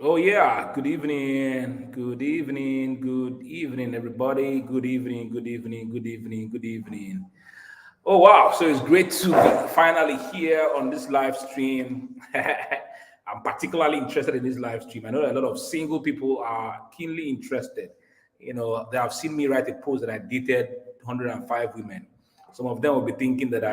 Oh yeah, good evening, everybody. Good evening, good evening, good evening, good evening. Oh wow, so it's great to be finally here on this live stream. I'm particularly interested in this live stream. I know a lot of single people are keenly interested. They have seen me write a post that I dated 105 women. Some of them will be thinking that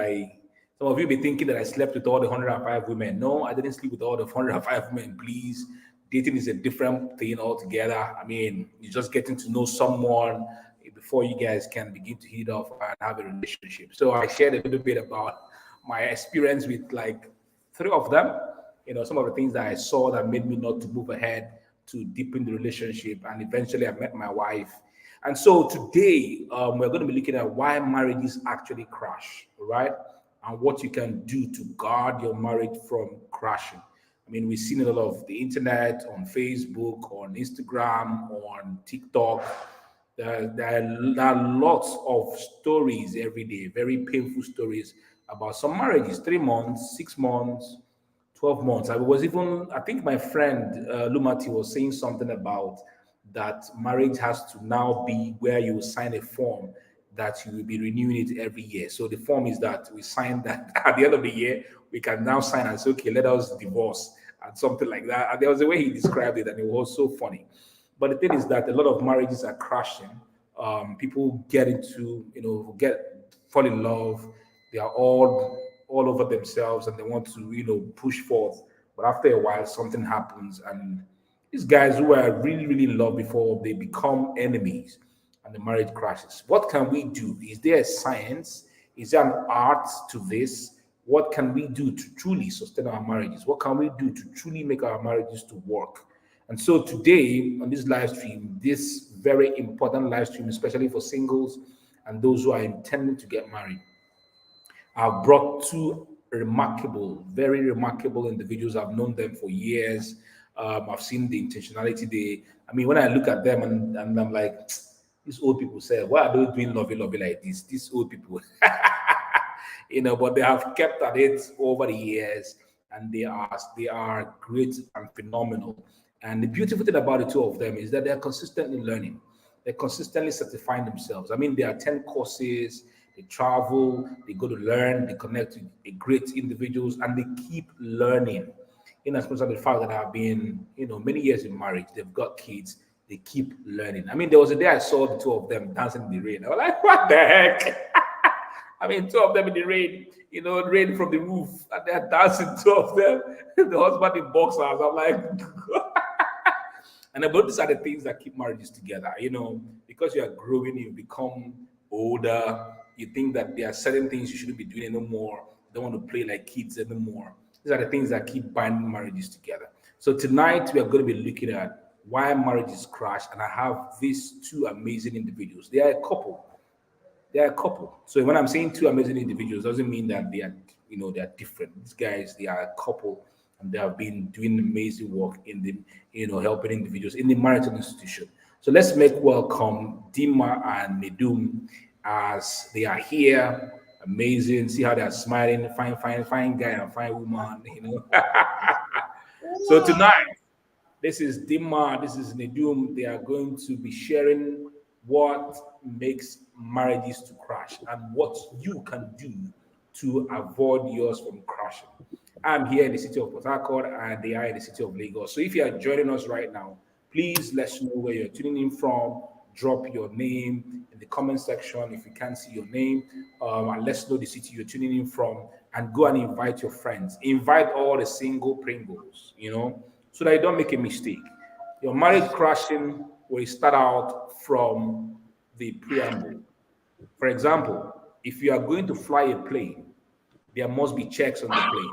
some of you be thinking that I slept with all the 105 women. No, I didn't sleep with all the 105 women. Please, dating is a different thing altogether. I mean, you're just getting to know someone before you guys can begin to hit off and have a relationship. So I shared a little bit about my experience with like three of them. Some of the things that I saw that made me not to move ahead to deepen the relationship, and eventually I met my wife. And so today we're going to be looking at why marriages actually crash, right? And what you can do to guard your marriage from crashing. I mean, we've seen a lot of the internet on Facebook, on Instagram, on TikTok. There are lots of stories every day, very painful stories about some marriages, 3 months, 6 months, 12 months. I think my friend Lumati was saying something about that marriage has to now be where you sign a form that you will be renewing it every year. So the form is that we sign that at the end of the year, we can now sign and say, okay, let us divorce and something like that. And there was a way he described it, and it was so funny. But the thing is that a lot of marriages are crashing. People get into, fall in love. They are all over themselves, and they want to, push forth. But after a while, something happens, and these guys who were really, really in love before, they become enemies, and the marriage crashes. What can we do? Is there a science? Is there an art to this? What can we do to truly sustain our marriages? What can we do to truly make our marriages to work? And so today on this live stream, this very important live stream, especially for singles and those who are intending to get married, I've brought two remarkable, very remarkable individuals. I've known them for years. I've seen the intentionality. I mean, when I look at them and I'm like, these old people say, why are they doing lovey like this? These old people, but they have kept at it over the years, and they are great and phenomenal. And the beautiful thing about the two of them is that they are consistently learning. They're consistently certifying themselves. I mean, they attend courses, they travel, they go to learn, they connect with great individuals, and they keep learning. In as much as the fact that I've been, many years in marriage, they've got kids, they keep learning. I mean, there was a day I saw the two of them dancing in the rain. I was like, what the heck? I mean, two of them in the rain, rain from the roof, and they're dancing, two of them, the husband in boxers. I'm like, and about these are the things that keep marriages together. Because you are growing, you become older. You think that there are certain things you shouldn't be doing anymore. Don't want to play like kids anymore. These are the things that keep binding marriages together. So tonight we are going to be looking at why marriages crash, and I have these two amazing individuals. They are a couple. They are a couple. So when I'm saying two amazing individuals, doesn't mean that they are different. These guys, they are a couple, and they have been doing amazing work in the, helping individuals in the marital institution. So let's make welcome Dima and Nedum as they are here. Amazing. See how they are smiling. Fine, fine, fine guy and fine woman. So tonight, this is Dima, this is Nedum. They are going to be sharing what makes marriages to crash and what you can do to avoid yours from crashing. I'm here in the city of Port Harcourt and they are in the city of Lagos. So if you are joining us right now, please let us know where you're tuning in from. Drop your name in the comment section if you can't see your name, and let's know the city you're tuning in from. And go and invite your friends. Invite all the single Pringles, so that you don't make a mistake. Your marriage crashing will start out from the preamble. For example, if you are going to fly a plane, there must be checks on the plane.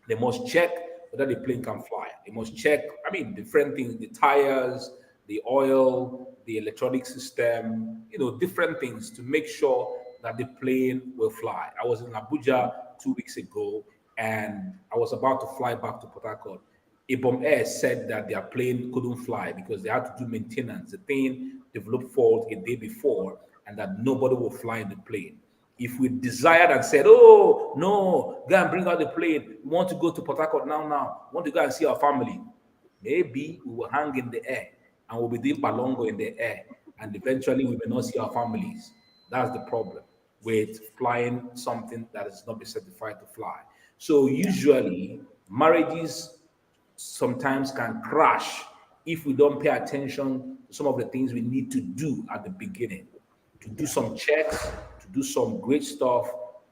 They must check whether the plane can fly. They must check, I mean, different things, the tires, the oil, the electronic system, different things to make sure that the plane will fly. I was in Abuja 2 weeks ago and I was about to fly back to Port Harcourt. Ibom Air said that their plane couldn't fly because they had to do maintenance. The thing developed fault a day before and that nobody will fly in the plane. If we desired and said, oh, no, go and bring out the plane. We want to go to Port Harcourt now. We want to go and see our family. maybe we will hang in the air and we'll be doing palongo in the air, and eventually we may not see our families. That's the problem with flying something that is not be certified to fly. So usually marriages sometimes can crash if we don't pay attention to some of the things we need to do at the beginning, to do some checks, to do some great stuff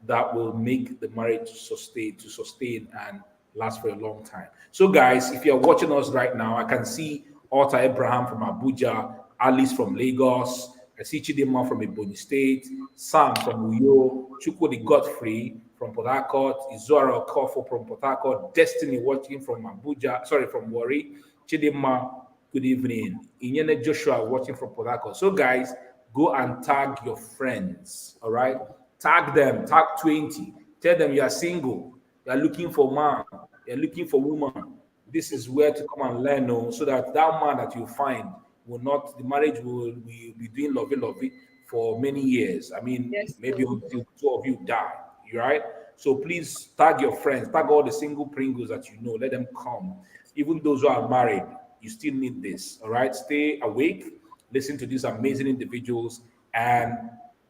that will make the marriage sustain and last for a long time. So, guys, if you're watching us right now, I can see Alta Abraham from Abuja, Alice from Lagos. I see Chidima from Ebony State, Sam from Uyo, Chukwudi Godfrey from Port Harcourt, Izora Okofo from Port Harcourt, Destiny watching from Abuja, sorry, from Wari, Chidima, good evening. Inyene Joshua watching from Port Harcourt. So, guys, go and tag your friends, all right? Tag them, tag 20. Tell them you are single, you are looking for man, you're looking for woman. This is where to come and learn, oh, so that that man that you find will not, the marriage will be doing lovey for many years. I mean, Yes, maybe so until two of you die, you right? So please tag your friends, tag all the single Pringles that you know, let them come. Even those who are married, you still need this, all right? Stay awake, listen to these amazing individuals, and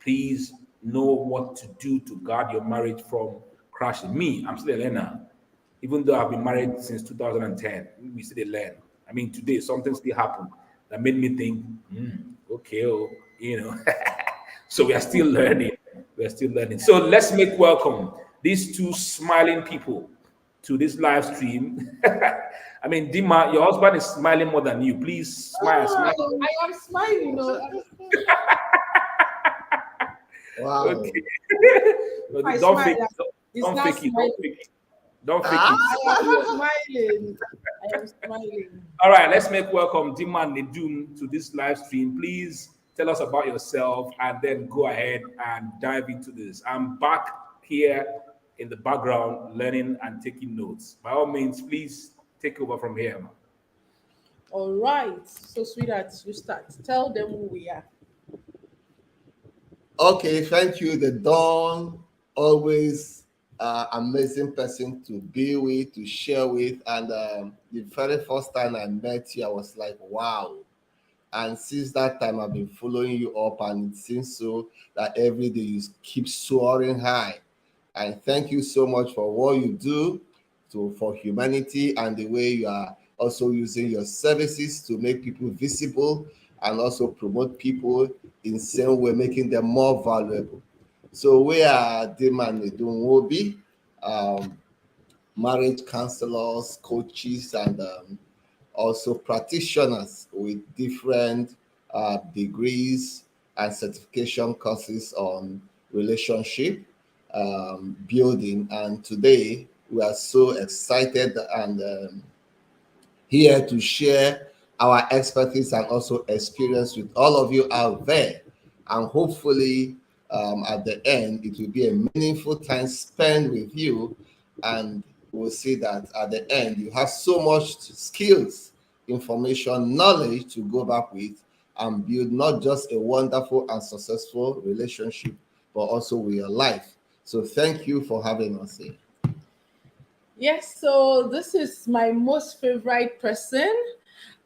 please know what to do to guard your marriage from crashing. Me, I'm still a learner. Even though I've been married since 2010, we still learn. I mean, today something still happened that made me think, okay, oh, you know. So we are still learning. We are still learning. So let's make welcome these two smiling people to this live stream. I mean, Dima, your husband is smiling more than you. Please smile, smile. I am smiling. Wow. Okay. No, I don't smile. fake it. It's Don't not fake it. Don't smiling. fake it. Don't fake Ah, it. I am smiling. I am smiling. All right, let's make welcome Dima Nedun to this live stream. Please tell us about yourself and then go ahead and dive into this. I'm back here in the background learning and taking notes. By all means, please take over from here, man. All right. So, sweetheart, you start. Tell them who we are. okay, thank you. The Dawn, always amazing person to be with, to share with. And the very first time I met you, I was like, wow. And since that time, I've been following you up, and it seems so that every day you keep soaring high. And thank you so much for what you do for humanity, and the way you are also using your services to make people visible and also promote people in same way, making them more valuable. So we are Demand Wobi, um, marriage counselors, coaches, and also practitioners with different degrees and certification courses on relationship building. And today we are so excited and here to share our expertise and also experience with all of you out there. And hopefully, at the end, it will be a meaningful time spent with you. And we'll see that at the end, you have so much skills, information, knowledge to go back with and build not just a wonderful and successful relationship, but also with your life. So, thank you for having us here. Yes, so this is my most favorite person.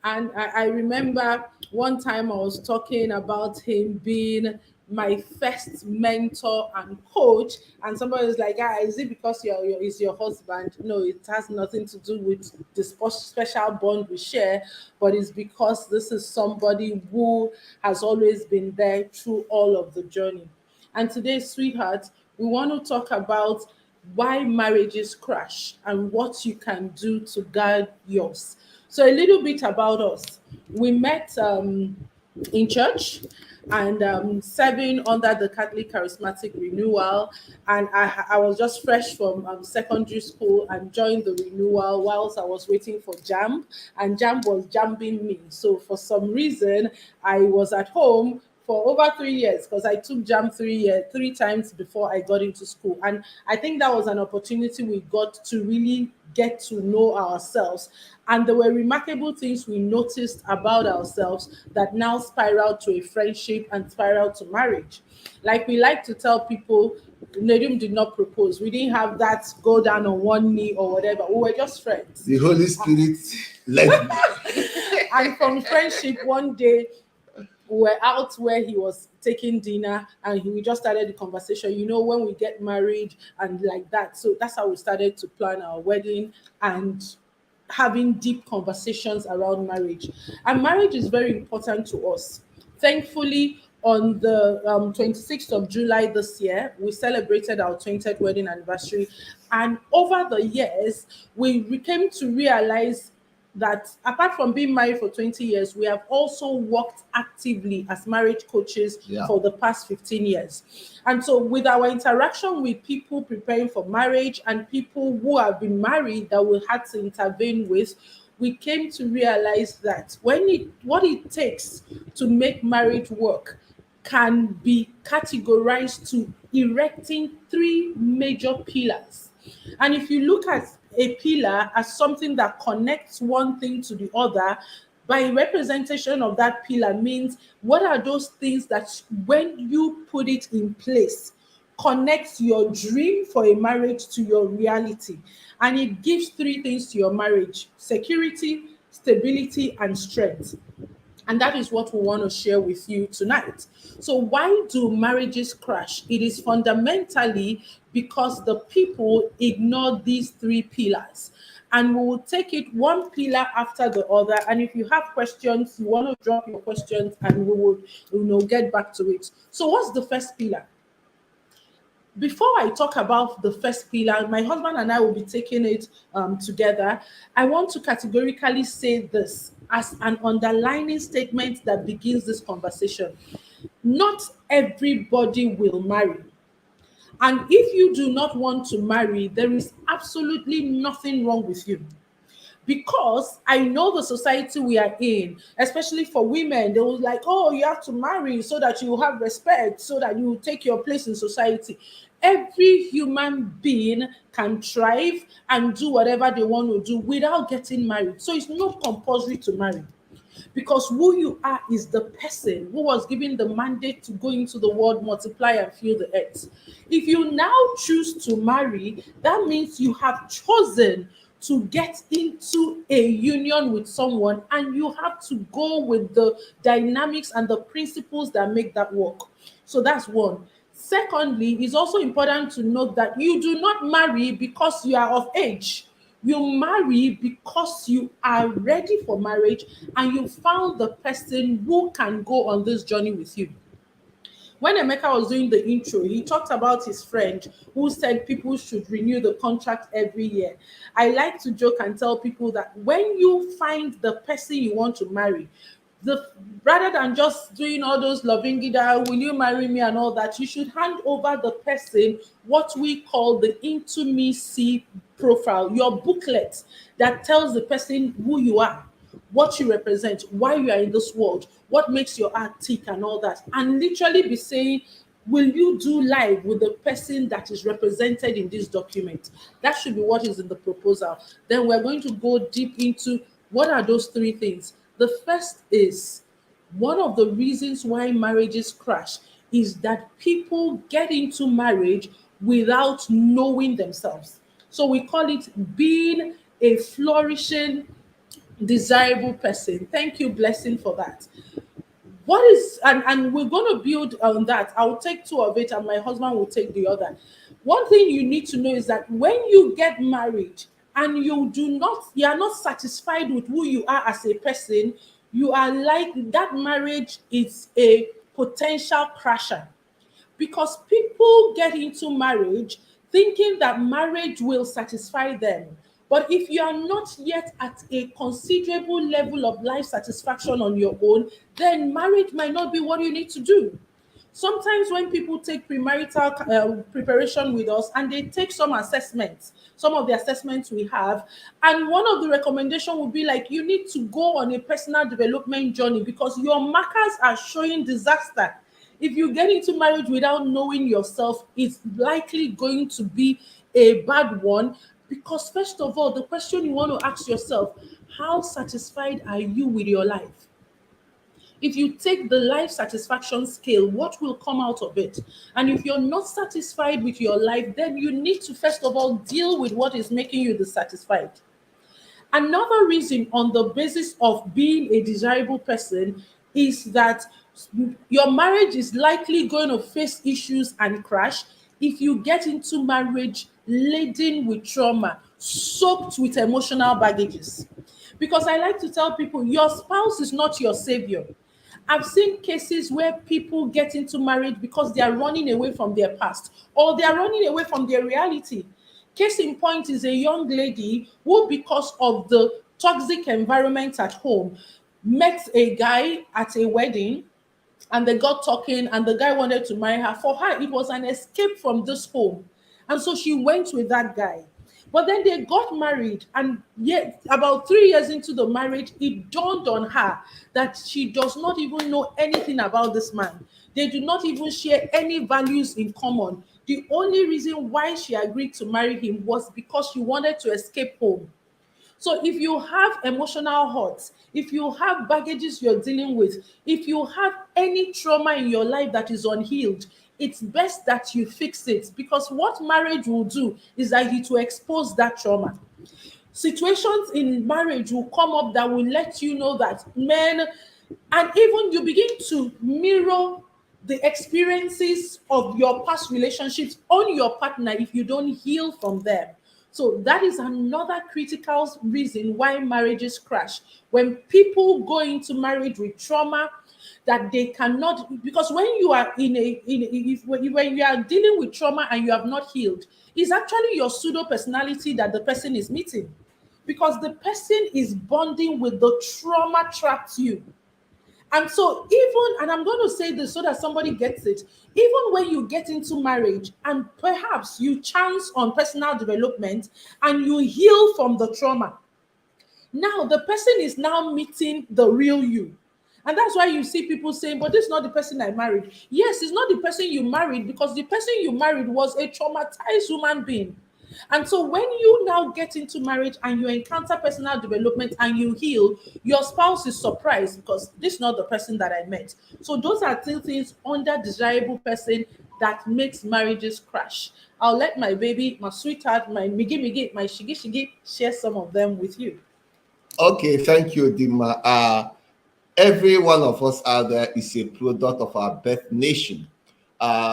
And I remember one time I was talking about him being my first mentor and coach, and somebody was like, "Ah, is it because is your husband?" No, it has nothing to do with the special bond we share, but it's because this is somebody who has always been there through all of the journey. And today, sweetheart, we want to talk about why marriages crash and what you can do to guard yours. So, a little bit about us. We met in church and serving under the Catholic Charismatic Renewal. And I was just fresh from secondary school and joined the renewal whilst I was waiting for JAMB, and JAMB was jambing me. So, for some reason, I was at home for over 3 years, because I took jam 3 years, 3 times before I got into school. And I think that was an opportunity we got to really get to know ourselves. And there were remarkable things we noticed about ourselves that now spiraled to a friendship and spiraled to marriage. Like we like to tell people, Nedum did not propose. We didn't have that go down on one knee or whatever. We were just friends. The Holy Spirit led me. And from friendship, one day we were out where he was taking dinner, and we just started the conversation, when we get married and like that. So that's how we started to plan our wedding and having deep conversations around marriage. And marriage is very important to us. Thankfully, on the 26th of July this year, we celebrated our 20th wedding anniversary. And over the years, we came to realize that apart from being married for 20 years, we have also worked actively as marriage coaches for the past 15 years. And so with our interaction with people preparing for marriage and people who have been married that we had to intervene with, we came to realize that what it takes to make marriage work can be categorized to erecting 3 major pillars. And if you look at a pillar as something that connects one thing to the other, by representation of that pillar means what are those things that when you put it in place, connects your dream for a marriage to your reality. And it gives 3 things to your marriage: security, stability, and strength. And that is what we want to share with you tonight. So why do marriages crash? It is fundamentally because the people ignore these 3 pillars. And we will take it one pillar after the other. And if you have questions, you want to drop your questions and we will get back to it. So what's the first pillar? Before I talk about the first pillar, my husband and I will be taking it together. I want to categorically say this as an underlining statement that begins this conversation. Not everybody will marry. And if you do not want to marry, there is absolutely nothing wrong with you. Because I know the society we are in, especially for women, they will like, oh, you have to marry so that you have respect, so that you take your place in society. Every human being can thrive and do whatever they want to do without getting married. So it's not compulsory to marry. Because who you are is the person who was given the mandate to go into the world, multiply, and fill the earth. If you now choose to marry, that means you have chosen to get into a union with someone, and you have to go with the dynamics and the principles that make that work. So that's one. Secondly, it's also important to note that you do not marry because you are of age. You marry because you are ready for marriage and you found the person who can go on this journey with you. When Emeka was doing the intro, he talked about his friend who said people should renew the contract every year. I like to joke and tell people that when you find the person you want to marry, rather than just doing all those loving gida, will you marry me and all that, you should hand over the person what we call the intimacy profile, your booklet that tells the person who you are, what you represent, why you are in this world, what makes your heart tick and all that, and literally be saying, will you do life with the person that is represented in this document? That should be what is in the proposal. Then we're going to go deep into what are those 3 things. The first is, one of the reasons why marriages crash is that people get into marriage without knowing themselves. So we call it being a flourishing, desirable person. Thank you, Blessing, for that. What is, and we're going to build on that. I'll take 2 of it and my husband will take the other. One thing you need to know is that when you get married and you are not satisfied with who you are as a person, you are like, that marriage is a potential crasher. Because people get into marriage thinking that marriage will satisfy them. But if you are not yet at a considerable level of life satisfaction on your own, then marriage might not be what you need to do. Sometimes when people take premarital preparation with us and they take some assessments, some of the assessments we have, and one of the recommendation would be like, you need to go on a personal development journey because your markers are showing disaster. If you get into marriage without knowing yourself, it's likely going to be a bad one. Because first of all, the question you want to ask yourself, how satisfied are you with your life? If you take the life satisfaction scale, what will come out of it? And if you're not satisfied with your life, then you need to first of all deal with what is making you dissatisfied. Another reason on the basis of being a desirable person is that your marriage is likely going to face issues and crash if you get into marriage laden with trauma, soaked with emotional baggages. Because I like to tell people, your spouse is not your savior. I've seen cases where people get into marriage because they are running away from their past or they are running away from their reality. Case in point is a young lady who, because of the toxic environment at home, met a guy at a wedding and they got talking and the guy wanted to marry her. For her, it was an escape from this home. And so she went with that guy. But then they got married, and yet about 3 years into the marriage, it dawned on her that she does not even know anything about this man. They do not even share any values in common. The only reason why she agreed to marry him was because she wanted to escape home. So if you have emotional hurts, if you have baggages you're dealing with, if you have any trauma in your life that is unhealed, it's best that you fix it, because what marriage will do is that it will expose that trauma. Situations in marriage will come up that will let you know that men, and even you begin to mirror the experiences of your past relationships on your partner if you don't heal from them. So that is another critical reason why marriages crash. When people go into marriage with trauma that they cannot, because when you are when you are dealing with trauma and you have not healed, it's actually your pseudo personality that the person is meeting, because the person is bonding with the trauma trapped you. And so, even, and I'm going to say this so that somebody gets it, even when you get into marriage and perhaps you chance on personal development and you heal from the trauma, now the person is now meeting the real you. And that's why you see people saying, but this is not the person I married. Yes, it's not the person you married, because the person you married was a traumatized human being. And so when you now get into marriage and you encounter personal development and you heal, your spouse is surprised because this is not the person that I met. So those are two things under desirable person that makes marriages crash. I'll let my baby, my sweetheart, my migi migi, my shigi shigi share some of them with you. Okay, thank you, Dima. Every one of us out there is a product of our birth nation,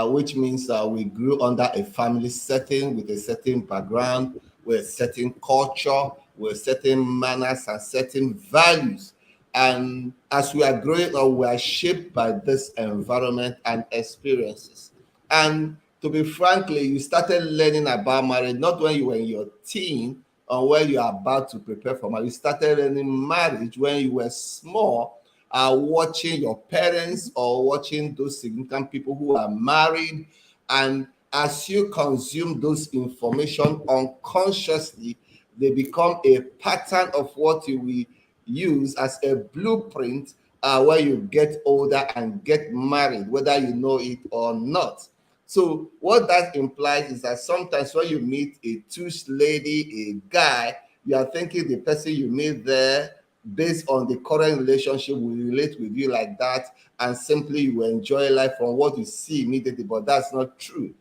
which means we grew under a family setting with a certain background, with a certain culture, with certain manners and certain values. And as we are growing up, we are shaped by this environment and experiences. And to be frankly, you started learning about marriage not when you were in your teen or when you are about to prepare for marriage. You started learning marriage when you were small, watching your parents or watching those significant people who are married. And as you consume those information unconsciously, they become a pattern of what you will use as a blueprint when you get older and get married, whether you know it or not. So what that implies is that sometimes when you meet a tush lady, a guy, you are thinking the person you meet there, based on the current relationship, will relate with you like that, and simply you will enjoy life from what you see immediately. But that's not true.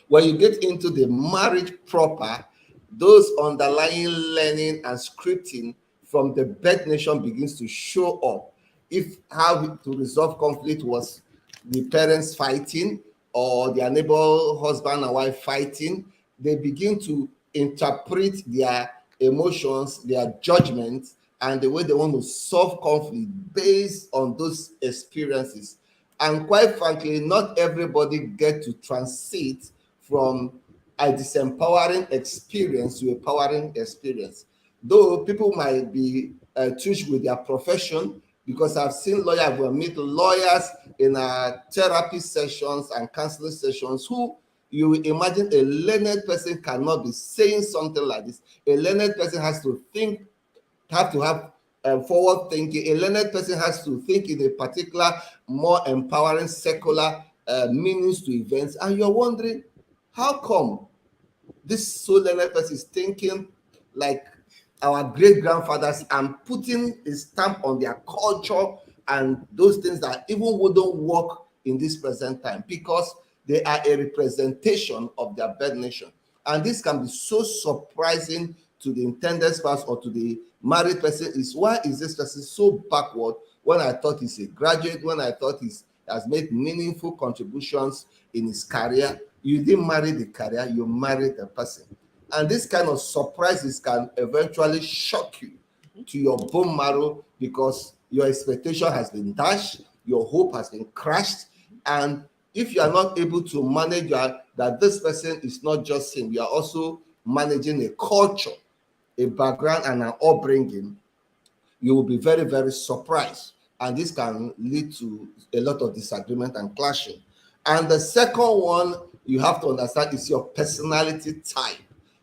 When you get into the marriage proper, those underlying learning and scripting from the birth nation begins to show up. If how to resolve conflict was the parents fighting or their neighbor husband and wife fighting, they begin to interpret their emotions, their judgments, and the way they want to solve conflict based on those experiences. And quite frankly, not everybody get to transit from a disempowering experience to a powering experience. Though people might be touched with their profession, because I've seen lawyers, we meet lawyers in our therapy sessions and counseling sessions who you imagine a learned person cannot be saying something like this. A learned person has to think, have to have forward thinking. A learned person has to think in a particular, more empowering, secular meanings to events. And you're wondering, how come this so learned person is thinking like our great grandfathers and putting a stamp on their culture and those things that even wouldn't work in this present time, because they are a representation of their birth nation. And this can be so surprising to the intended spouse or to the married person. Is why is this person so backward when I thought he's a graduate, when I thought he has made meaningful contributions in his career? You didn't marry the career, you married the person. And this kind of surprises can eventually shock you to your bone marrow, because your expectation has been dashed, your hope has been crushed. And if you are not able to manage that this person is not just him, you are also managing a culture, a background, and an upbringing, you will be very, very surprised. And this can lead to a lot of disagreement and clashing. And the second one you have to understand is your personality type,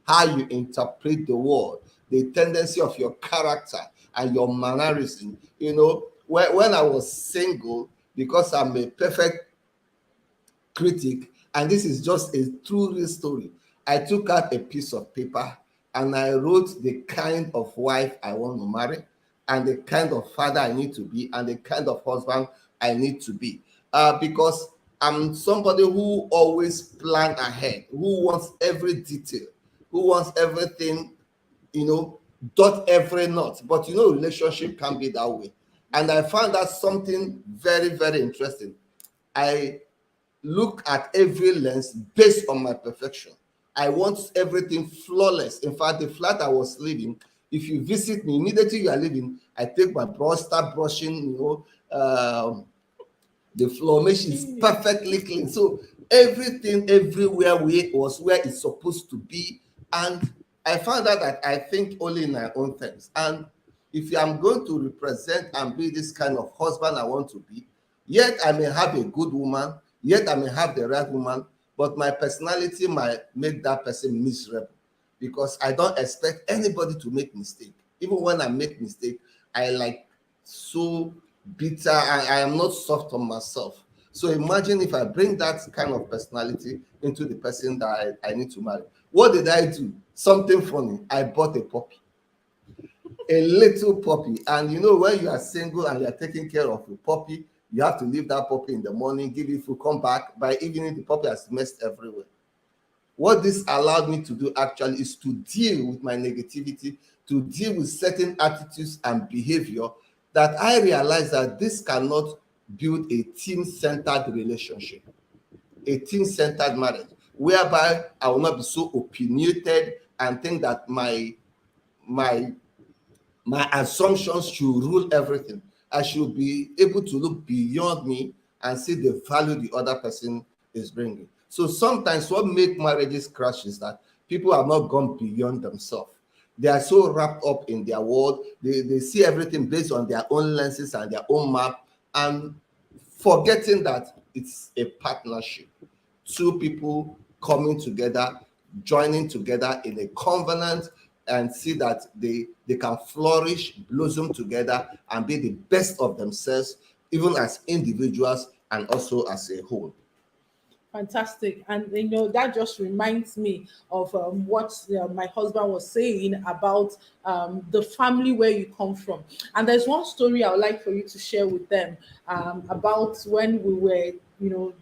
how you interpret the world, the tendency of your character and your mannerism. You know, when I was single, because I'm a perfect critic, and this is just a true real story, I took out a piece of paper and I wrote the kind of wife I want to marry, and the kind of father I need to be, and the kind of husband I need to be. Because I'm somebody who always plan ahead, who wants every detail, who wants everything, dot every knot. But relationship can be that way. And I found that something very, very interesting. I look at every lens based on my perfection. I want everything flawless. In fact, the flat I was living, if you visit me, immediately you are leaving, I take my brush, start brushing, the floor mesh is perfectly clean. So everything everywhere was where it's supposed to be. And I found out that I think only in my own terms. And if I'm going to represent and be this kind of husband I want to be, yet I may have a good woman, yet I may have the right woman, but my personality might make that person miserable, because I don't expect anybody to make mistake. Even when I make mistake, I like so bitter. I am not soft on myself. So imagine if I bring that kind of personality into the person that I need to marry. What did I do? Something funny. I bought a puppy, a little puppy. And when you are single and you are taking care of a puppy, you have to leave that puppy in the morning, give it food, come back. By evening, the puppy has messed everywhere. What this allowed me to do actually is to deal with my negativity, to deal with certain attitudes and behavior that I realized that this cannot build a team-centered relationship, a team-centered marriage, whereby I will not be so opinionated and think that my assumptions should rule everything. I should be able to look beyond me and see the value the other person is bringing. So sometimes what makes marriages crash is that people have not gone beyond themselves. They are so wrapped up in their world. They see everything based on their own lenses and their own map, and forgetting that it's a partnership. Two people coming together, joining together in a covenant, and see that they can flourish, blossom together, and be the best of themselves, even as individuals and also as a whole. Fantastic. And that just reminds me of what my husband was saying about the family where you come from. And there's one story I would like for you to share with them about when we were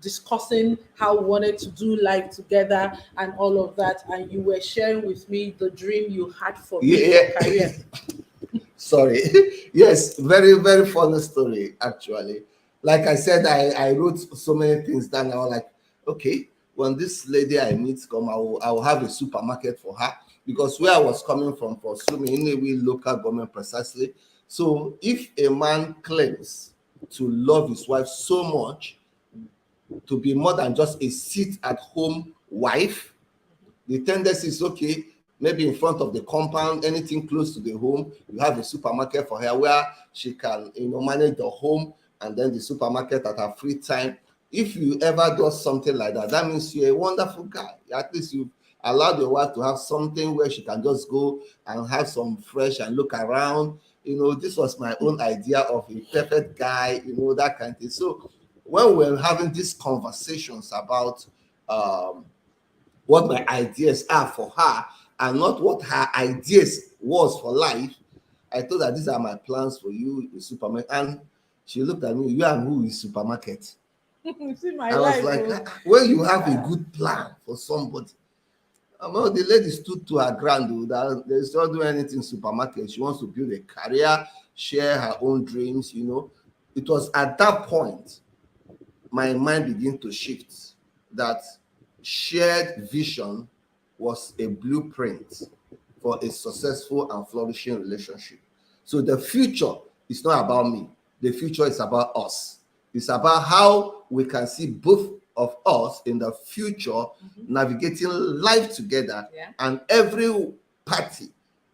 discussing how we wanted to do life together and all of that, and you were sharing with me the dream you had for your career. Sorry. Yes, very, very funny story, actually. Like I said, I wrote so many things down. I was like, okay, when this lady I meet come, I will have a supermarket for her, because where I was coming from for Sumi, in a way, local government precisely. So if a man claims to love his wife so much, to be more than just a sit-at-home wife, the tendency is, okay, maybe in front of the compound, anything close to the home, you have a supermarket for her where she can, manage the home and then the supermarket at her free time. If you ever do something like that, that means you're a wonderful guy. At least you allowed your wife to have something where she can just go and have some fresh and look around. This was my own idea of a perfect guy, that kind of thing. So when we're having these conversations about what my ideas are for her and not what her ideas was for life, I told her, these are my plans for you in supermarket. And she looked at me, you and who is supermarket? See my I was life, like, when you have a good plan for somebody. The lady stood to her ground, that there's not doing anything in supermarket. She wants to build a career, share her own dreams. It was at that point my mind began to shift, that shared vision was a blueprint for a successful and flourishing relationship. So the future is not about me. The future is about us. It's about how we can see both of us in the future navigating life together, and every party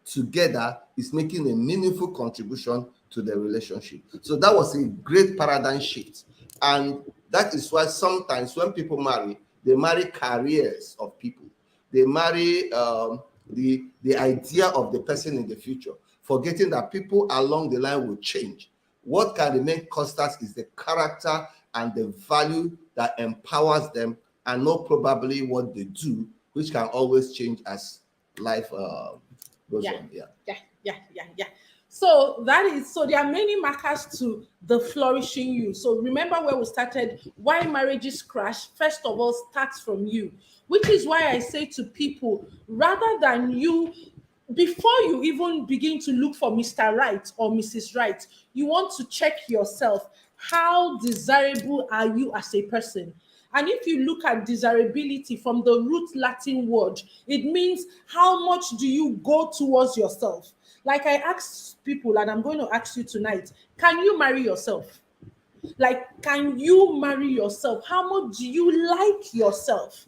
together is making a meaningful contribution to the relationship. So that was a great paradigm shift. And that is why sometimes when people marry, they marry careers of people. They marry the idea of the person in the future, forgetting that people along the line will change. What can remain constant is the character and the value that empowers them, and not probably what they do, which can always change as life goes on. Yeah. So there are many markers to the flourishing you. So remember where we started, why marriages crash, first of all, starts from you, which is why I say to people, rather than you, before you even begin to look for Mr. Right or Mrs. Right, you want to check yourself. How desirable are you as a person? And if you look at desirability from the root Latin word, it means how much do you go towards yourself? Like I ask people, and I'm going to ask you tonight, can you marry yourself? Like, can you marry yourself? How much do you like yourself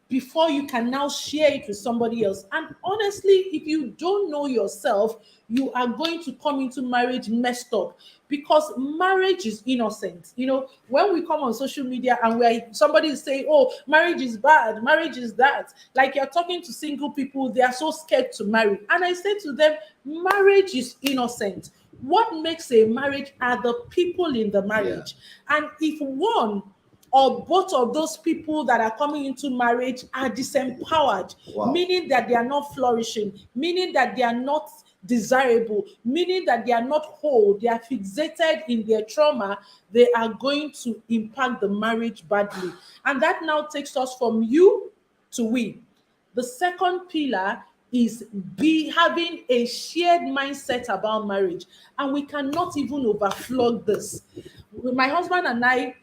before you can now share it with somebody else? And honestly, if you don't know yourself, you are going to come into marriage messed up, because marriage is innocent. When we come on social media and somebody is saying, oh, marriage is bad, marriage is that, like you're talking to single people, they are so scared to marry. And I say to them, marriage is innocent. What makes a marriage are the people in the marriage. And if one or both of those people that are coming into marriage are disempowered, meaning that they are not flourishing, meaning that they are not desirable, meaning that they are not whole, they are fixated in their trauma, they are going to impact the marriage badly. And that now takes us from you to we. The second pillar is having a shared mindset about marriage. And we cannot even overflog this. My husband and I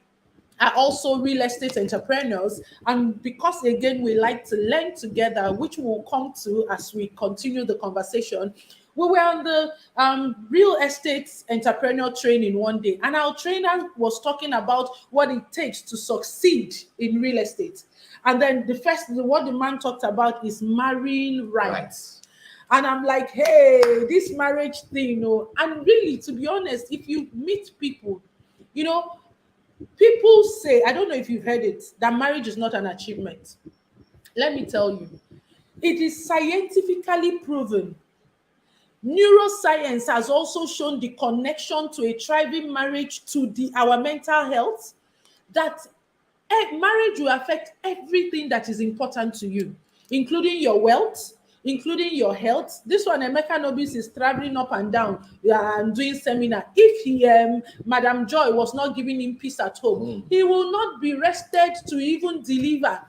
are also real estate entrepreneurs, and because again we like to learn together, which we'll come to as we continue the conversation. We were on the real estate entrepreneur training one day, and our trainer was talking about what it takes to succeed in real estate. And then what the man talked about is marrying right. And I'm like, hey, this marriage thing, and really, to be honest, if you meet people, people say, I don't know if you've heard it, that marriage is not an achievement. Let me tell you, it is scientifically proven. Neuroscience has also shown the connection to a thriving marriage to our mental health, that marriage will affect everything that is important to you, including your wealth, including your health. This one, Emeka Nobis is traveling up and down and doing seminar. If Madam Joy was not giving him peace at home, he will not be rested to even deliver.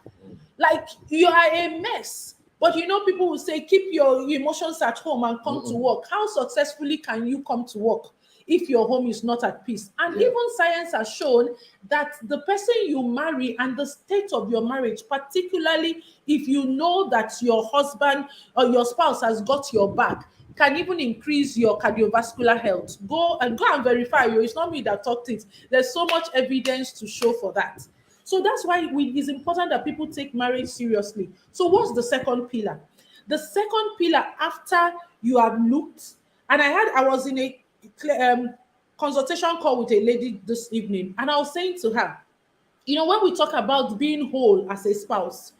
Like, you are a mess. But people will say, keep your emotions at home and come to work. How successfully can you come to work if your home is not at peace? And even science has shown that the person you marry and the state of your marriage, particularly if you know that your husband or your spouse has got your back, can even increase your cardiovascular health. Go and verify. It's not me that talked it. There's so much evidence to show for that. So that's why it's important that people take marriage seriously. So what's the second pillar? The second pillar, after you have looked, and I was in a consultation call with a lady this evening, and I was saying to her, you know, when we talk about being whole as a spouse,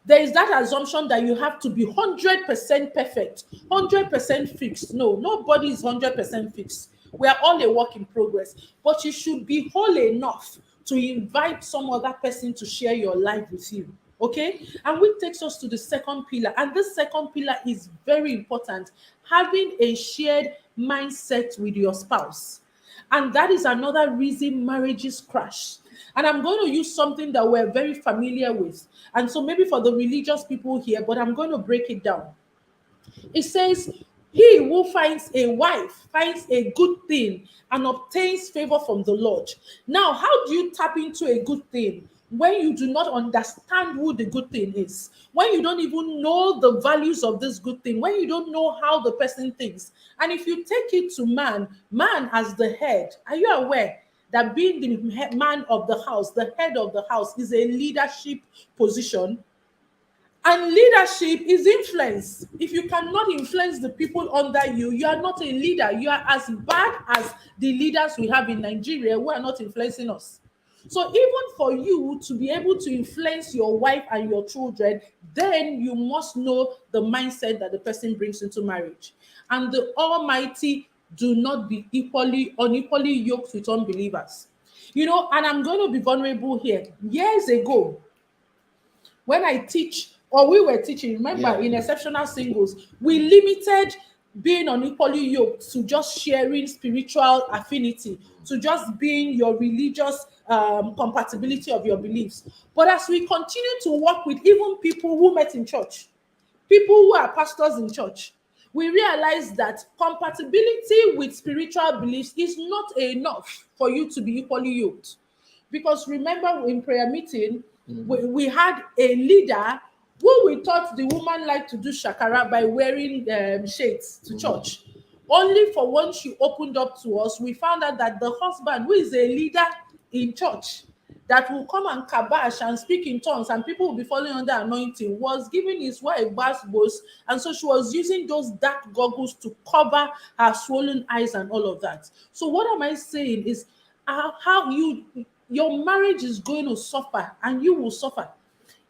there is that assumption that you have to be 100% perfect, 100% fixed. No, nobody is 100% fixed. We are all a work in progress, but you should be whole enough to invite some other person to share your life with you. Okay, and which takes us to the second pillar, and this second pillar is very important: having a shared mindset with your spouse. And that is another reason marriages crash. And I'm going to use something that we're very familiar with. And so maybe for the religious people here, but I'm going to break it down. It says, he who finds a wife finds a good thing and obtains favor from the Lord. Now, how do you tap into a good thing when you do not understand who the good thing is? When you don't even know the values of this good thing, when you don't know how the person thinks. And if you take it to man as the head, are you aware that being the man of the house, the head of the house, is a leadership position? And leadership is influence. If you cannot influence the people under you, you are not a leader. You are as bad as the leaders we have in Nigeria who are not influencing us. So even for you to be able to influence your wife and your children, then you must know the mindset that the person brings into marriage. And the Almighty do not be unequally yoked with unbelievers. You know, and I'm going to be vulnerable here. Years ago, when I teach, or we were teaching, remember, in Exceptional Singles, we limited being unequally yoked to just sharing spiritual affinity, to just being your religious compatibility of your beliefs. But as we continue to work with even people who met in church, people who are pastors in church, we realize that compatibility with spiritual beliefs is not enough for you to be equally yoked. Because remember, in prayer meeting, we had a leader who we thought the woman liked to do shakara by wearing shades to church. Only for when she opened up to us, we found out that the husband, who is a leader in church, that will come and kabash and speak in tongues and people will be falling under anointing, was giving his wife bass, and so she was using those dark goggles to cover her swollen eyes and all of that. So what am I saying is how your marriage is going to suffer, and you will suffer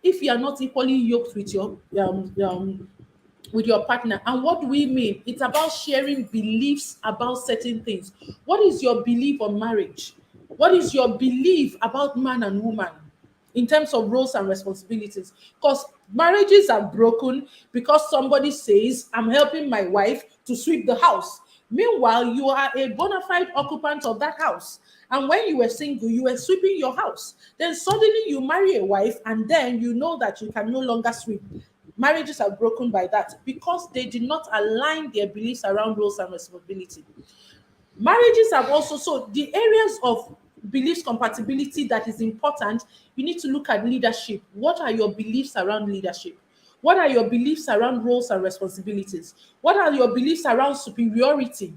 if you are not equally yoked with your partner. And what do we mean? It's about sharing beliefs about certain things. What is your belief on marriage? What is your belief about man and woman in terms of roles and responsibilities? Because marriages are broken because somebody says, I'm helping my wife to sweep the house. Meanwhile, you are a bona fide occupant of that house. And when you were single, you were sweeping your house. Then suddenly you marry a wife, and then you know that you can no longer sweep. Marriages are broken by that because they did not align their beliefs around roles and responsibility. Marriages have also, so the areas of beliefs compatibility that is important, you need to look at leadership. What are your beliefs around leadership? What are your beliefs around roles and responsibilities? What are your beliefs around superiority?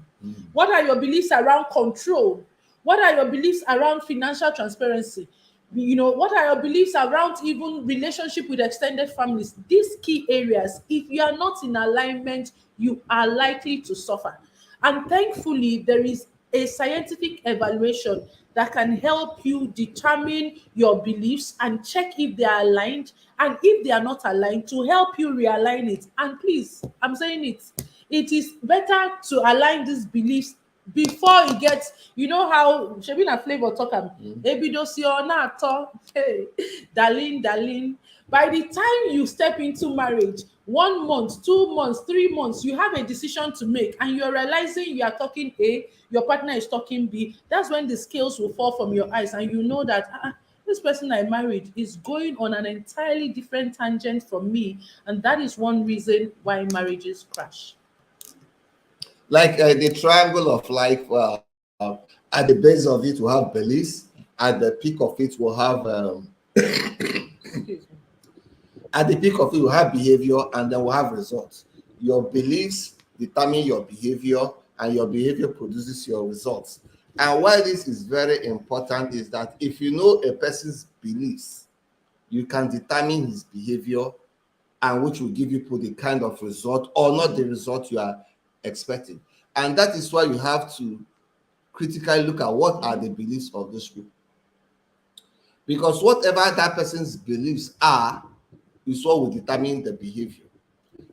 What are your beliefs around control? What are your beliefs around financial transparency? You know, what are your beliefs around even relationship with extended families? These key areas, if you are not in alignment, you are likely to suffer. And thankfully, there is a scientific evaluation that can help you determine your beliefs and check if they are aligned, and if they are not aligned, to help you realign it. And please, I'm saying it is better to align these beliefs before it gets, you know how Shabina Flavor talk hey, darling. By the time you step into marriage, 1 month, 2 months, 3 months, you have a decision to make, and you're realizing you are talking A, your partner is talking B. That's when the scales will fall from your eyes, and you know that this person I married is going on an entirely different tangent from me, and that is one reason why marriages crash. Like the triangle of life, at the base of it will have beliefs, at the peak of it will have at the peak of it will have behavior, and then we'll have results. Your beliefs determine your behavior, and your behavior produces your results. And why this is very important is that if you know a person's beliefs, you can determine his behavior and which will give you the kind of result or not the result you are expecting. And that is why you have to critically look at what are the beliefs of this group. Because whatever that person's beliefs are is what will determine the behavior.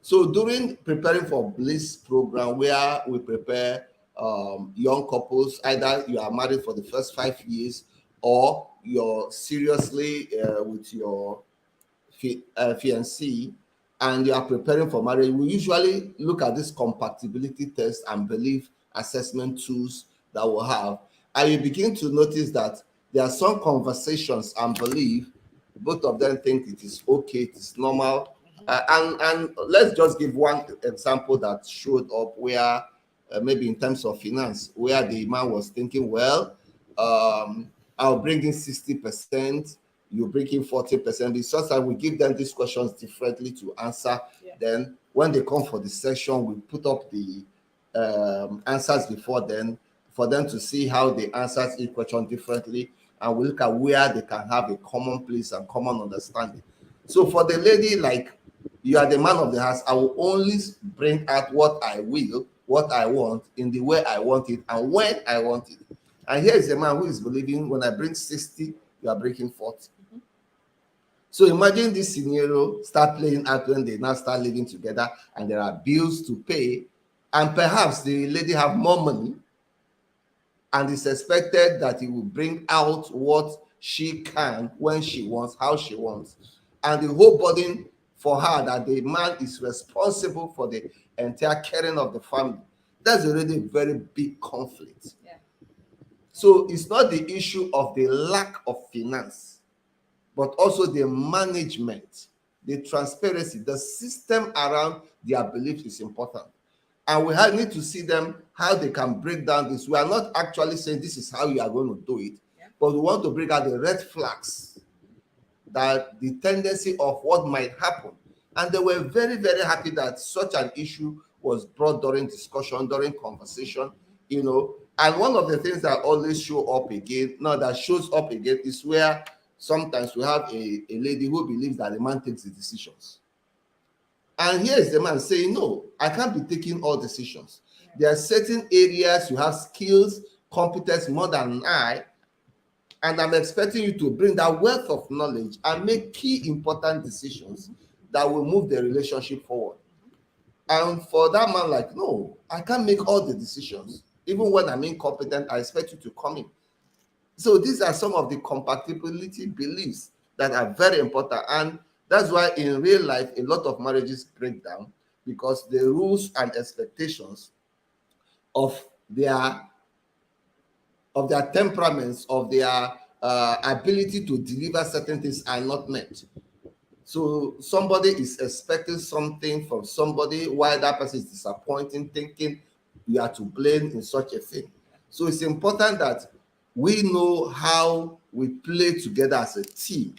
So during preparing for Bliss program, where we prepare young couples, either you are married for the first 5 years or you're seriously with your fiancé and you are preparing for marriage, we usually look at this compatibility test and belief assessment tools that we'll have. And you begin to notice that there are some conversations and belief, both of them think it is okay, it is normal. And let's just give one example that showed up where maybe in terms of finance, where the man was thinking, well, I'll bring in 60%, you bring in 40%. It's just that we give them these questions differently to answer. Yeah. Then when they come for the session, we put up the answers before then for them to see how they answer each question differently. And we look at where they can have a common place and common understanding. So for the lady, like, you are the man of the house, I will only bring out what I will, what I want, in the way I want it, and when I want it. And here is a man who is believing when I bring 60, you are breaking 40. So imagine this scenario start playing out when they now start living together and there are bills to pay, and perhaps the lady have more money and it's expected that he will bring out what she can, when she wants, how she wants. And the whole burden for her that the man is responsible for the entire caring of the family. That's already a very big conflict. Yeah. So it's not the issue of the lack of finance, but also the management, the transparency, the system around their beliefs is important. And we need to see them, how they can break down this. We are not actually saying this is how you are going to do it, but we want to bring out the red flags, that the tendency of what might happen. And they were very, very happy that such an issue was brought during discussion, during conversation, you know. And one of the things that always shows up again is where sometimes we have a lady who believes that the man takes the decisions. And here is the man saying, no, I can't be taking all decisions. Yeah. There are certain areas you have skills, competence more than I, and I'm expecting you to bring that wealth of knowledge and make key important decisions that will move the relationship forward. And for that man, like, no, I can't make all the decisions. Even when I'm incompetent, I expect you to come in. So these are some of the compatibility beliefs that are very important. And that's why in real life, a lot of marriages break down, because the rules and expectations of their temperaments, of their ability to deliver certain things are not met. So somebody is expecting something from somebody while that person is disappointing, thinking you are to blame in such a thing. So it's important that we know how we play together as a team,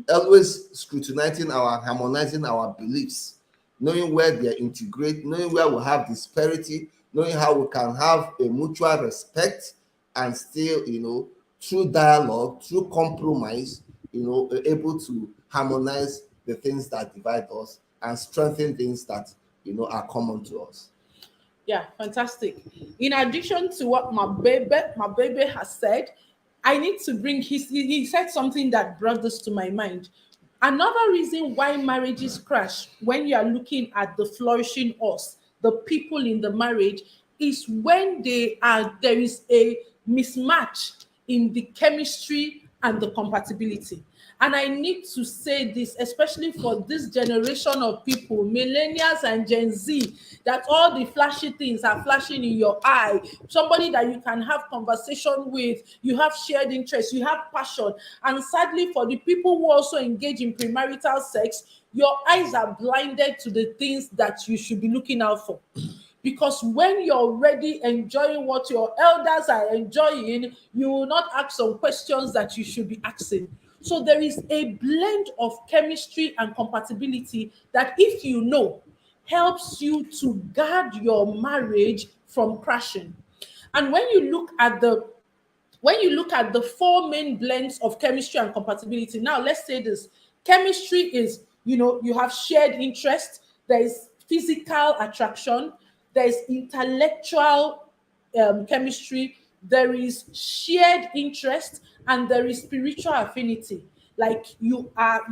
always scrutinizing harmonizing our beliefs, knowing where they integrate, knowing where we have disparity, knowing how we can have a mutual respect and still, you know, through dialogue, through compromise, you know, able to harmonize the things that divide us and strengthen things that, you know, are common to us. Yeah, fantastic. In addition to what my baby has said, I need to bring he said something that brought this to my mind. Another reason why marriages crash when you are looking at the flourishing us, the people in the marriage, is when there is a mismatch in the chemistry and the compatibility. And I need to say this, especially for this generation of people, millennials and Gen Z, that all the flashy things are flashing in your eye. Somebody that you can have conversation with, you have shared interests, you have passion. And sadly, for the people who also engage in premarital sex, your eyes are blinded to the things that you should be looking out for. Because when you're already enjoying what your elders are enjoying, you will not ask some questions that you should be asking. So there is a blend of chemistry and compatibility that, if you know, helps you to guard your marriage from crashing. And when you look at the four main blends of chemistry and compatibility, now let's say this: chemistry is You have shared interest, there is physical attraction, there is intellectual chemistry, there is shared interest, and there is spiritual affinity. Like you have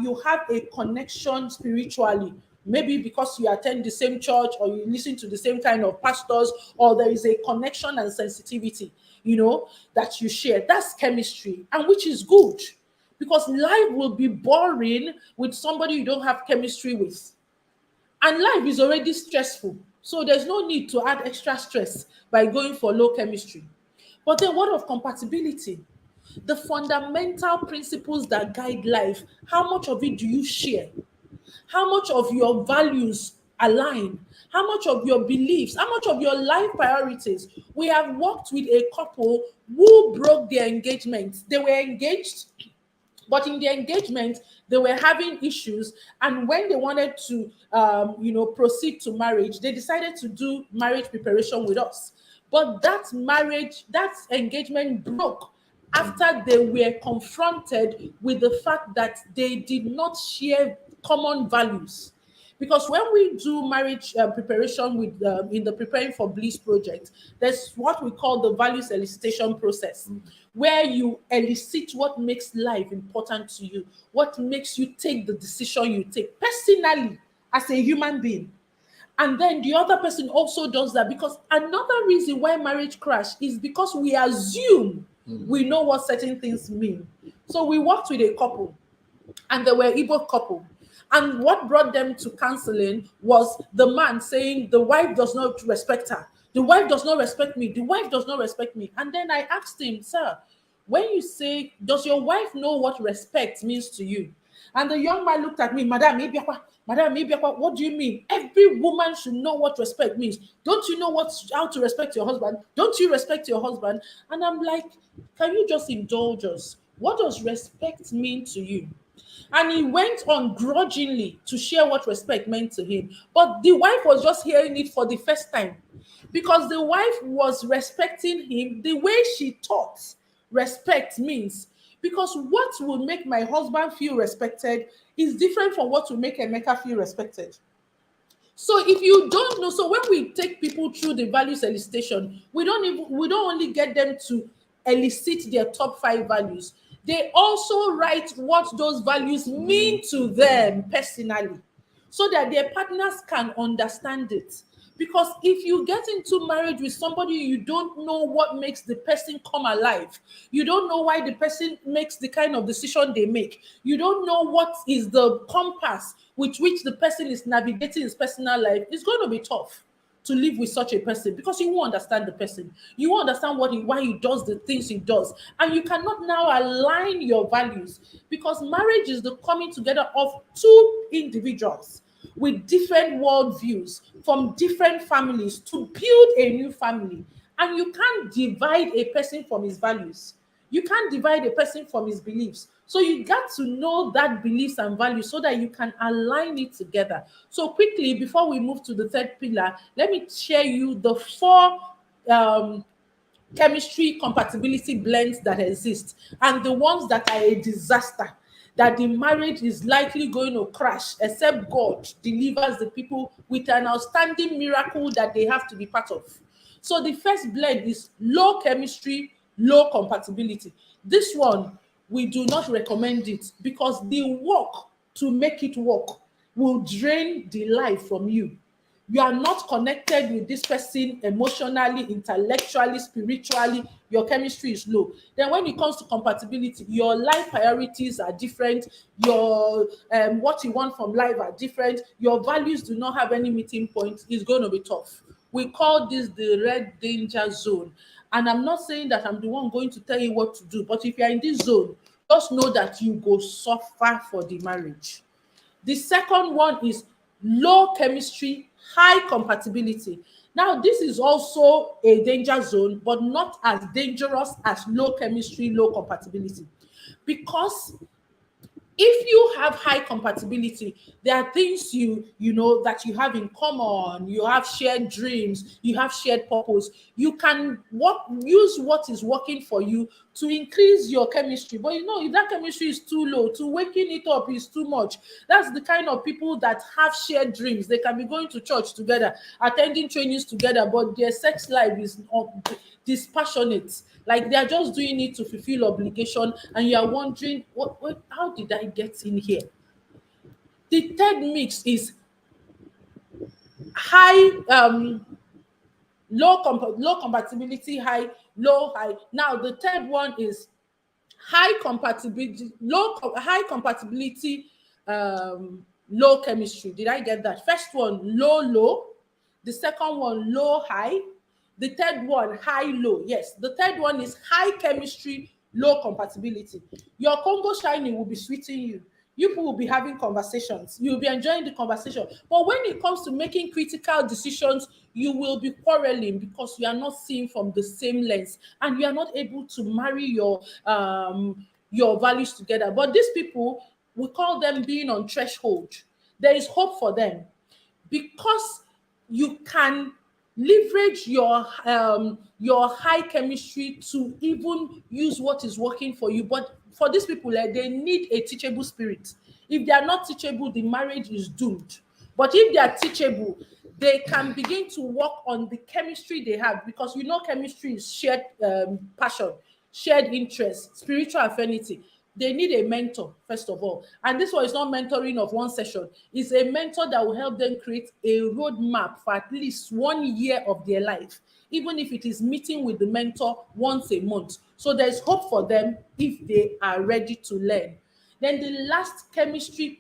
a connection spiritually, maybe because you attend the same church or you listen to the same kind of pastors, or there is a connection and sensitivity, that you share. That's chemistry, and which is good, because life will be boring with somebody you don't have chemistry with. And life is already stressful. So there's no need to add extra stress by going for low chemistry. But then what of compatibility? The fundamental principles that guide life, how much of it do you share? How much of your values align? How much of your beliefs? How much of your life priorities? We have worked with a couple who broke their engagement. They were engaged, but in their engagement, they were having issues. And when they wanted to, proceed to marriage, they decided to do marriage preparation with us. But that engagement broke after they were confronted with the fact that they did not share common values. Because when we do marriage preparation with in the Preparing for Bliss project, there's what we call the values elicitation process, where you elicit what makes life important to you, what makes you take the decision you take personally as a human being. And then the other person also does that, because another reason why marriage crash is because we assume we know what certain things mean. So we worked with a couple, and they were Igbo couple. And what brought them to counseling was the man saying the wife does not respect her. The wife does not respect me. The wife does not respect me. And then I asked him, sir, when you say, does your wife know what respect means to you? And the young man looked at me, Madam Ibiakwa, what do you mean? Every woman should know what respect means. Don't you know how to respect your husband? Don't you respect your husband? And I'm like, can you just indulge us? What does respect mean to you? And he went on grudgingly to share what respect meant to him. But the wife was just hearing it for the first time, because the wife was respecting him the way she thought respect means. Because what will make my husband feel respected is different from what will make Emeka feel respected. So if you don't know, so when we take people through the values elicitation, we don't only get them to elicit their top 5 values. They also write what those values mean to them personally, so that their partners can understand it. Because if you get into marriage with somebody you don't know what makes the person come alive, you don't know why the person makes the kind of decision they make, you don't know what is the compass with which the person is navigating his personal life, it's going to be tough to live with such a person, because you won't understand the person. You won't understand why he does the things he does. And you cannot now align your values, because marriage is the coming together of two individuals with different worldviews from different families to build a new family. And you can't divide a person from his values. You can't divide a person from his beliefs. So you got to know that beliefs and values so that you can align it together. So quickly, before we move to the third pillar, let me share you the 4 chemistry compatibility blends that exist, and the ones that are a disaster, that the marriage is likely going to crash except God delivers the people with an outstanding miracle that they have to be part of. So the first blend is low chemistry, low compatibility. This one, we do not recommend it, because the work to make it work will drain the life from you. You are not connected with this person emotionally, intellectually, spiritually. Your chemistry is low. Then when it comes to compatibility, your life priorities are different. Your what you want from life are different. Your values do not have any meeting point. It's going to be tough. We call this the red danger zone. And I'm not saying that I'm the one going to tell you what to do, but if you're in this zone, just know that you go suffer for the marriage. The second one is low chemistry, high compatibility. Now, this is also a danger zone, but not as dangerous as low chemistry, low compatibility. Because If you have high compatibility, there are things you know that you have in common. You have shared dreams, you have shared purpose. You can use what is working for you to increase your chemistry. But you know, if that chemistry is too low, to waking it up is too much. That's the kind of people that have shared dreams. They can be going to church together, attending trainings together, but their sex life is dispassionate. Like they are just doing it to fulfill obligation, and you are wondering, what how did I get in here? The third mix is high low compatibility, high. Now the third one is high compatibility, low chemistry. Did I get that? First one, low. The second one, low high. The third one, high low. Yes, the third one is high chemistry, low compatibility. Your Congo shining will be sweeting you. You people will be having conversations. You'll be enjoying the conversation. But when it comes to making critical decisions, you will be quarreling because you are not seeing from the same lens, and you are not able to marry your values together. But these people, we call them being on threshold. There is hope for them because you can leverage your high chemistry to even use what is working for you. But for these people, they need a teachable spirit. If they are not teachable, the marriage is doomed. But if they are teachable, they can begin to work on the chemistry they have, because you know chemistry is shared passion, shared interest, spiritual affinity. They need a mentor, first of all. And this one is not mentoring of one session. It's a mentor that will help them create a roadmap for at least 1 year of their life, even if it is meeting with the mentor once a month. So there's hope for them if they are ready to learn. Then the last chemistry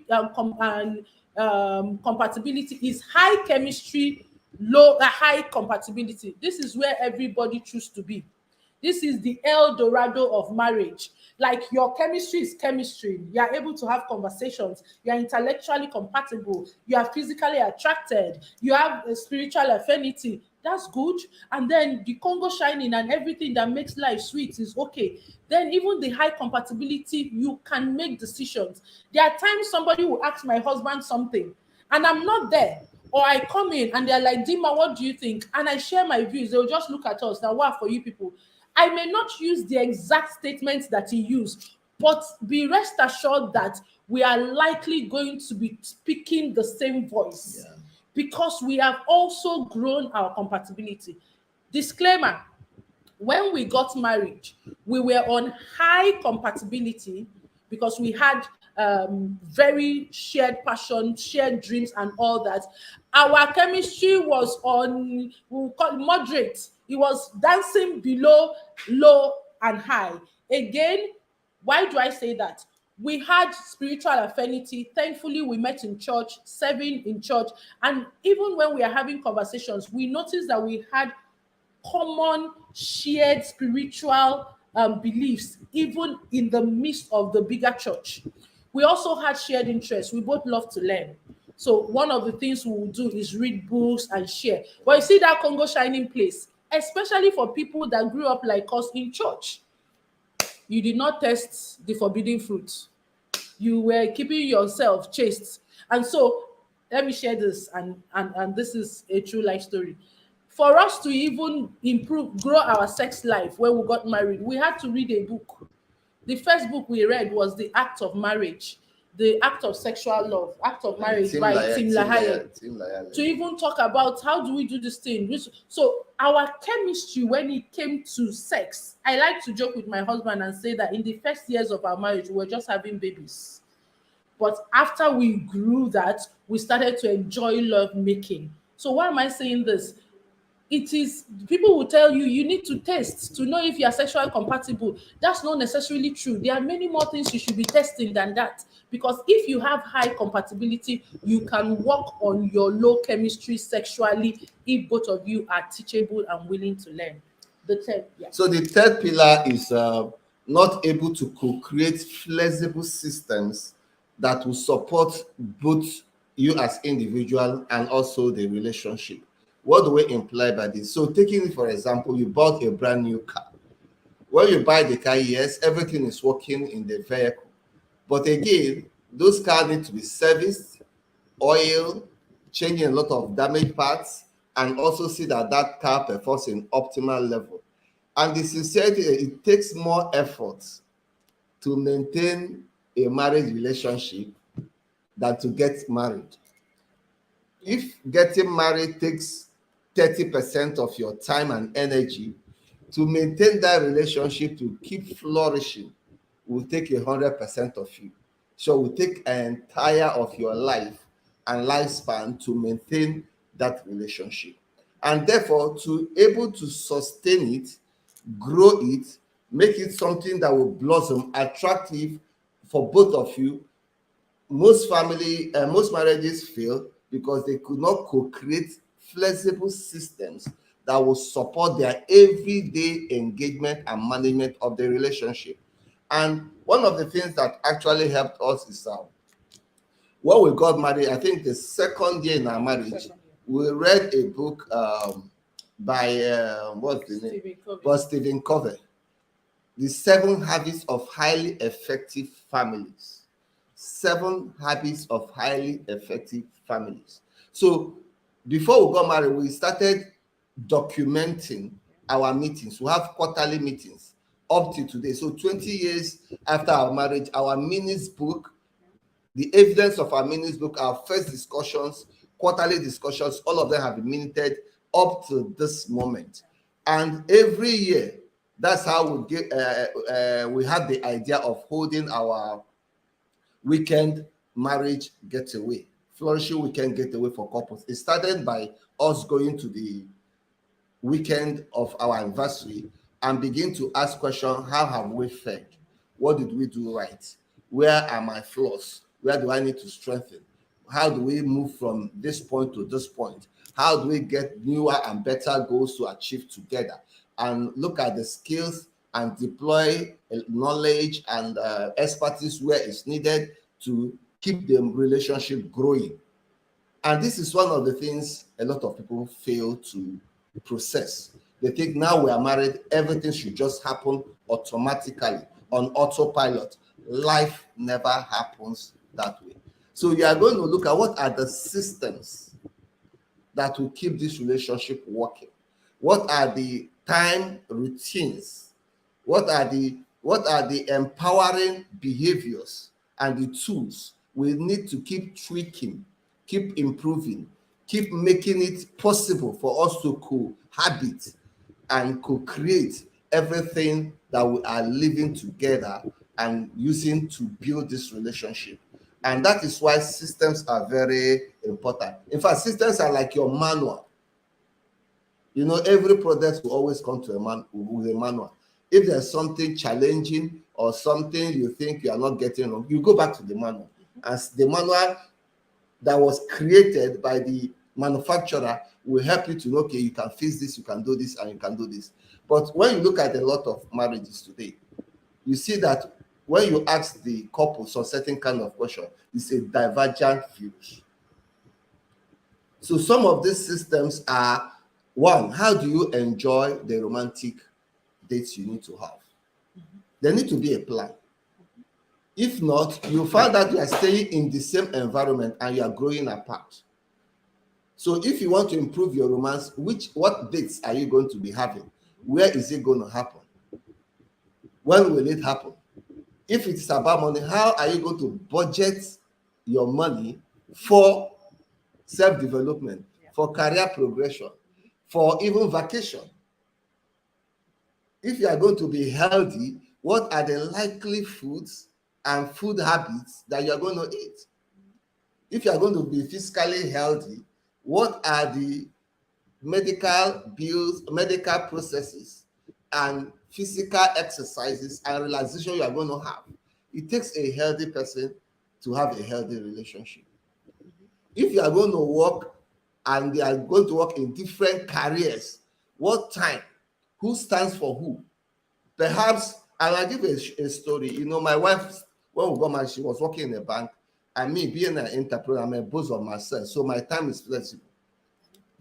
compatibility is high chemistry, high compatibility. This is where everybody chooses to be. This is the El Dorado of marriage. Like your chemistry is chemistry. You are able to have conversations. You are intellectually compatible. You are physically attracted. You have a spiritual affinity. That's good. And then the Congo shining and everything that makes life sweet is okay. Then even the high compatibility, you can make decisions. There are times somebody will ask my husband something and I'm not there. Or I come in and they're like, Dima, what do you think? And I share my views. They'll just look at us. Now, what for you people? I may not use the exact statements that he used, but be rest assured that we are likely going to be speaking the same voice, because we have also grown our compatibility. Disclaimer: when we got married, we were on high compatibility because we had very shared passion, shared dreams, and all that. Our chemistry was on, we call it moderate. It was dancing below low and high. Again, why do I say that? We had spiritual affinity. Thankfully, we met in church, serving in church. And even when we are having conversations, we noticed that we had common shared spiritual beliefs, even in the midst of the bigger church. We also had shared interests. We both love to learn. So one of the things we will do is read books and share. But you see that Congo shining place, especially for people that grew up like us in church. You did not test the forbidden fruit. You were keeping yourself chaste. And so let me share this, and this is a true life story. For us to even grow our sex life when we got married, we had to read a book. The first book we read was The Act of Marriage, The Act of Sexual Love, Act of Marriage by Tim LaHaye. To even talk about how do we do this thing. So our chemistry when it came to sex, I like to joke with my husband and say that in the first years of our marriage, we were just having babies. But after we grew that, we started to enjoy love making. So why am I saying this? It is, people will tell you, you need to test to know if you are sexually compatible. That's not necessarily true. There are many more things you should be testing than that. Because if you have high compatibility, you can work on your low chemistry sexually if both of you are teachable and willing to learn. The third, yeah. So the third pillar is not able to co-create flexible systems that will support both you as individual and also the relationship. What do we imply by this? So taking it for example, you bought a brand new car. When you buy the car, yes, everything is working in the vehicle. But again, those cars need to be serviced, oil, changing a lot of damaged parts, and also see that that car performs in optimal level. And the sincerity, it takes more effort to maintain a marriage relationship than to get married. If getting married takes 30% of your time and energy, to maintain that relationship to keep flourishing will take 100% of you. So it will take an entire of your life and lifespan to maintain that relationship. And therefore, to able to sustain it, grow it, make it something that will blossom, attractive for both of you. Most marriages fail because they could not co-create flexible systems that will support their everyday engagement and management of the relationship. And one of the things that actually helped us is when we got married, I think the second year in our marriage, we read a book by what's the name? Stephen Covey. By Stephen Covey, The 7 Habits of Highly Effective Families. 7 Habits of Highly Effective Families. So before we got married, we started documenting our meetings. We have quarterly meetings up to today. So 20 years after our marriage, our minutes book, the evidence of our minutes book, our first discussions, quarterly discussions, all of them have been minuted up to this moment. And every year, that's how we had the idea of holding our weekend marriage getaway, flourishing weekend getaway for couples. It started by us going to the weekend of our anniversary and begin to ask questions. How have we fared? What did we do right? Where are my flaws? Where do I need to strengthen? How do we move from this point to this point? How do we get newer and better goals to achieve together? And look at the skills and deploy knowledge and expertise where it's needed to keep the relationship growing. And this is one of the things a lot of people fail to process. They think now we are married, everything should just happen automatically on autopilot. Life never happens that way. So you are going to look at what are the systems that will keep this relationship working. What are the time routines? What are the empowering behaviors and the tools we need to keep tweaking, keep improving, keep making it possible for us to cohabit and co-create everything that we are living together and using to build this relationship. And that is why systems are very important. In fact, systems are like your manual. You know, every product will always come to with a manual. If there's something challenging or something you think you are not getting wrong, you go back to the manual. As the manual that was created by the manufacturer will help you to know, okay, you can fix this, you can do this, and you can do this. But when you look at a lot of marriages today, you see that when you ask the couple some certain kind of question, it's a divergent views. So some of these systems are, one, how do you enjoy the romantic dates you need to have? There need to be a plan. If not, you find that you are staying in the same environment and you are growing apart. So if you want to improve your romance, what dates are you going to be having? Where is it going to happen? When will it happen? If it's about money, how are you going to budget your money for self-development, for career progression, for even vacation? If you are going to be healthy, what are the likely foods and food habits that you are going to eat? If you are going to be physically healthy, what are the medical bills, medical processes, and physical exercises and relaxation you are going to have? It takes a healthy person to have a healthy relationship. If you are going to work and they are going to work in different careers, what time? Who stands for who? Perhaps, and I'll give a story. You know, my wife, when we got married, she was working in a bank, and me being an entrepreneur, I'm a boss of myself, so my time is flexible.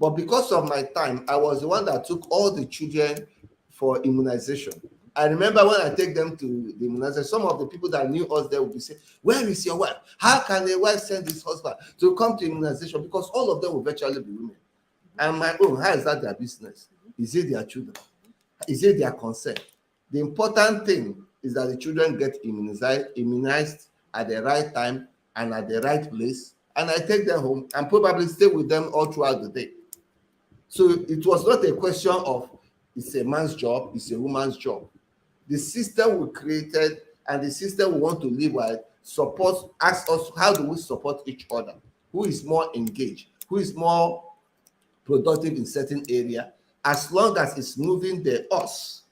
But because of my time, I was the one that took all the children for immunization. I remember when I take them to the immunization, some of the people that knew us there would be saying, "Where is your wife? How can a wife send his husband to come to immunization?" Because all of them will virtually be women. And my own, how is that their business? Is it their children? Is it their concern? The important thing is that the children get immunized at the right time and at the right place. And I take them home and probably stay with them all throughout the day. So it was not a question of it's a man's job, it's a woman's job. The system we created and the system we want to live by asks us, how do we support each other? Who is more engaged? Who is more productive in certain area? As long as it's moving the us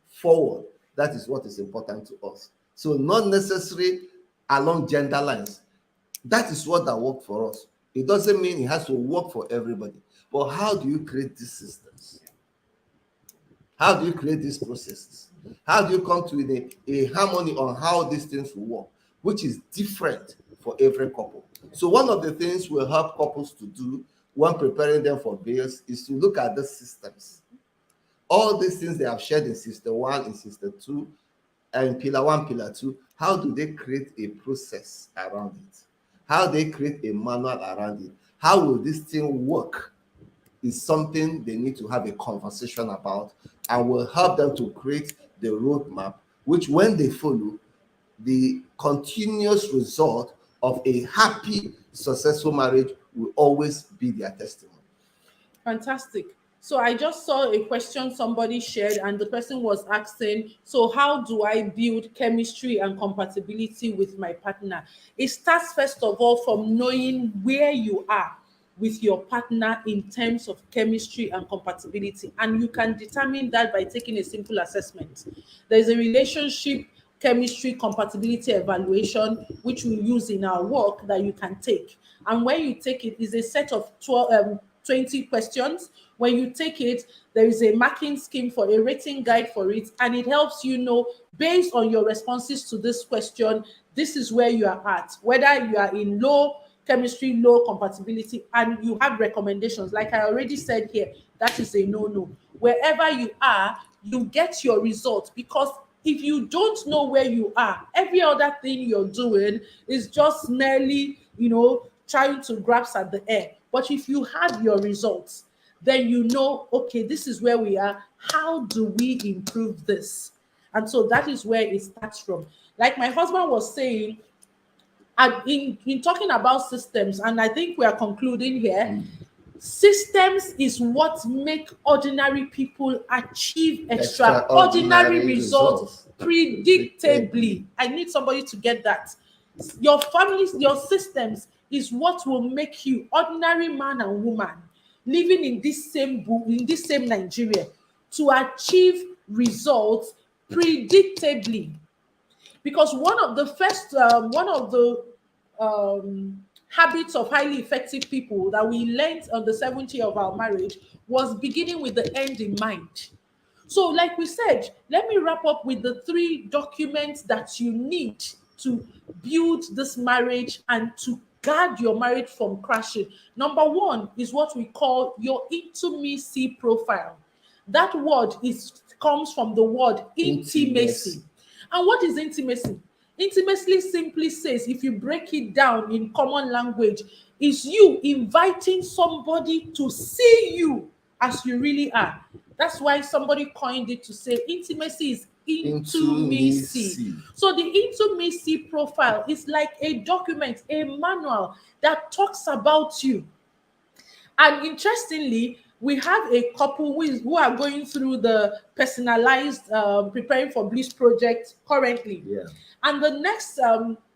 forward, that is what is important to us. So not necessarily along gender lines. That is what that worked for us. It doesn't mean it has to work for everybody. But how do you create these systems? How do you create these processes? How do you come to a harmony on how these things will work, which is different for every couple? So one of the things we'll help couples to do when preparing them for bills is to look at the systems. All these things they have shared in Sister 1, in Sister 2, and Pillar 1, Pillar 2, how do they create a process around it? How they create a manual around it? How will this thing work? Is something they need to have a conversation about, and will help them to create the roadmap, which when they follow, the continuous result of a happy, successful marriage will always be their testimony. Fantastic. So I just saw a question somebody shared, and the person was asking, so how do I build chemistry and compatibility with my partner? It starts first of all from knowing where you are with your partner in terms of chemistry and compatibility, and you can determine that by taking a simple assessment. There's a relationship chemistry compatibility evaluation which we use in our work that you can take, and when you take it, is a set of 20 questions. When you take it, there is a marking scheme for a rating guide for it, and it helps you know, based on your responses to this question, this is where you are at, whether you are in low chemistry, low compatibility, and you have recommendations. Like I already said here, that is a no-no. Wherever you are, you get your results, because if you don't know where you are, every other thing you're doing is just merely, trying to grasp at the air. But if you have your results, then you know, okay, this is where we are. How do we improve this? And so that is where it starts from. Like my husband was saying, in talking about systems, and I think we are concluding here, systems is what make ordinary people achieve extraordinary results predictably. I need somebody to get that. Your families, your systems is what will make you, ordinary man and woman living in this same Nigeria, to achieve results predictably. Because one of the habits of highly effective people that we learned on the 7th year of our marriage was beginning with the end in mind. So, like we said, let me wrap up with the 3 documents that you need to build this marriage and to guard your marriage from crashing. Number 1 is what we call your intimacy profile. That word comes from the word intimacy. And what is intimacy? Intimacy simply says, if you break it down in common language, is you inviting somebody to see you as you really are. That's why somebody coined it to say intimacy is intimacy. So the intimacy profile is like a document, a manual that talks about you. And interestingly, we have a couple who are going through the personalized Preparing for Bliss project currently. Yeah. And the next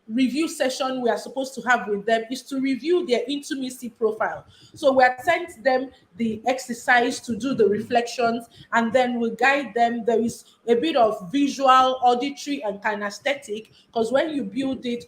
review session we are supposed to have with them is to review their intimacy profile. So we have sent them the exercise to do the reflections, and then we'll guide them. There is a bit of visual, auditory, and kinesthetic, because when you build it,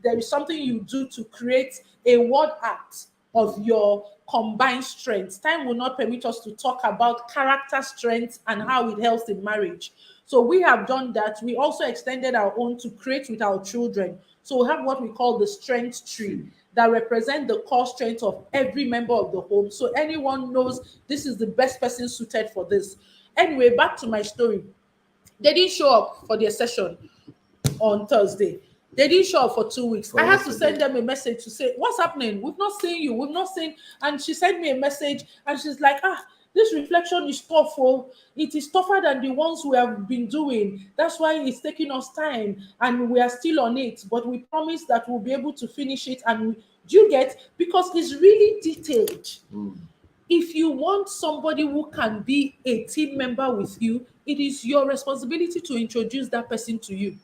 there is something you do to create a word art of your combined strengths. Time will not permit us to talk about character strengths and how it helps in marriage. So we have done that. We also extended our own to create with our children. So we have what we call the strength tree that represent the core strength of every member of the home. So anyone knows this is the best person suited for this. Anyway, back to my story. They didn't show up for their session on Thursday. They didn't show up for 2 weeks. I had to send them a message to say, what's happening? We've not seen you. We've not seen. And she sent me a message and she's like, this reflection is tough. Oh, it is tougher than the ones we have been doing. That's why it's taking us time and we are still on it. But we promise that we'll be able to finish it. And do you get? Because it's really detailed. If you want somebody who can be a team member with you, it is your responsibility to introduce that person to you.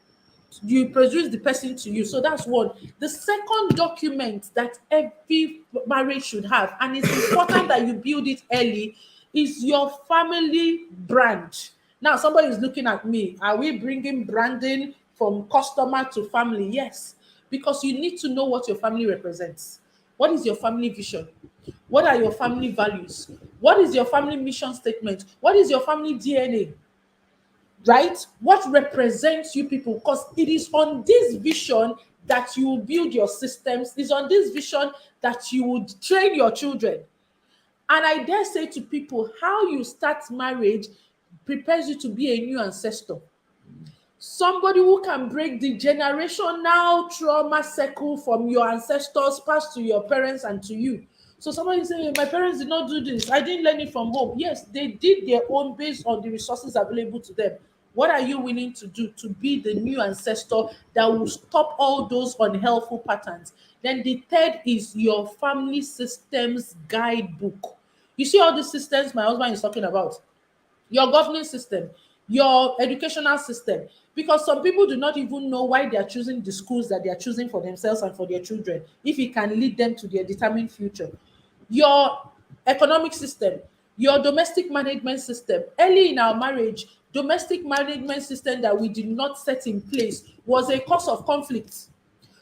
You produce the person to you. So that's one. The second document that every marriage should have, and it's important that you build it early, is your family brand. Now, somebody is looking at me. Are we bringing branding from customer to family? Yes, because you need to know what your family represents. What is your family vision? What are your family values? What is your family mission statement? What is your family DNA? Right? What represents you people? Because it is on this vision that you will build your systems. It's on this vision that you would train your children. And I dare say to people, how you start marriage prepares you to be a new ancestor. Somebody who can break the generational trauma cycle from your ancestors passed to your parents and to you. So somebody say, my parents did not do this. I didn't learn it from home. Yes, they did their own based on the resources available to them. What are you willing to do to be the new ancestor that will stop all those unhelpful patterns? Then the third is your family systems guidebook. You see all the systems my husband is talking about? Your governance system, your educational system, because some people do not even know why they are choosing the schools that they are choosing for themselves and for their children, if it can lead them to their determined future. Your economic system, your domestic management system. Early in our marriage, domestic management system that we did not set in place was a cause of conflict.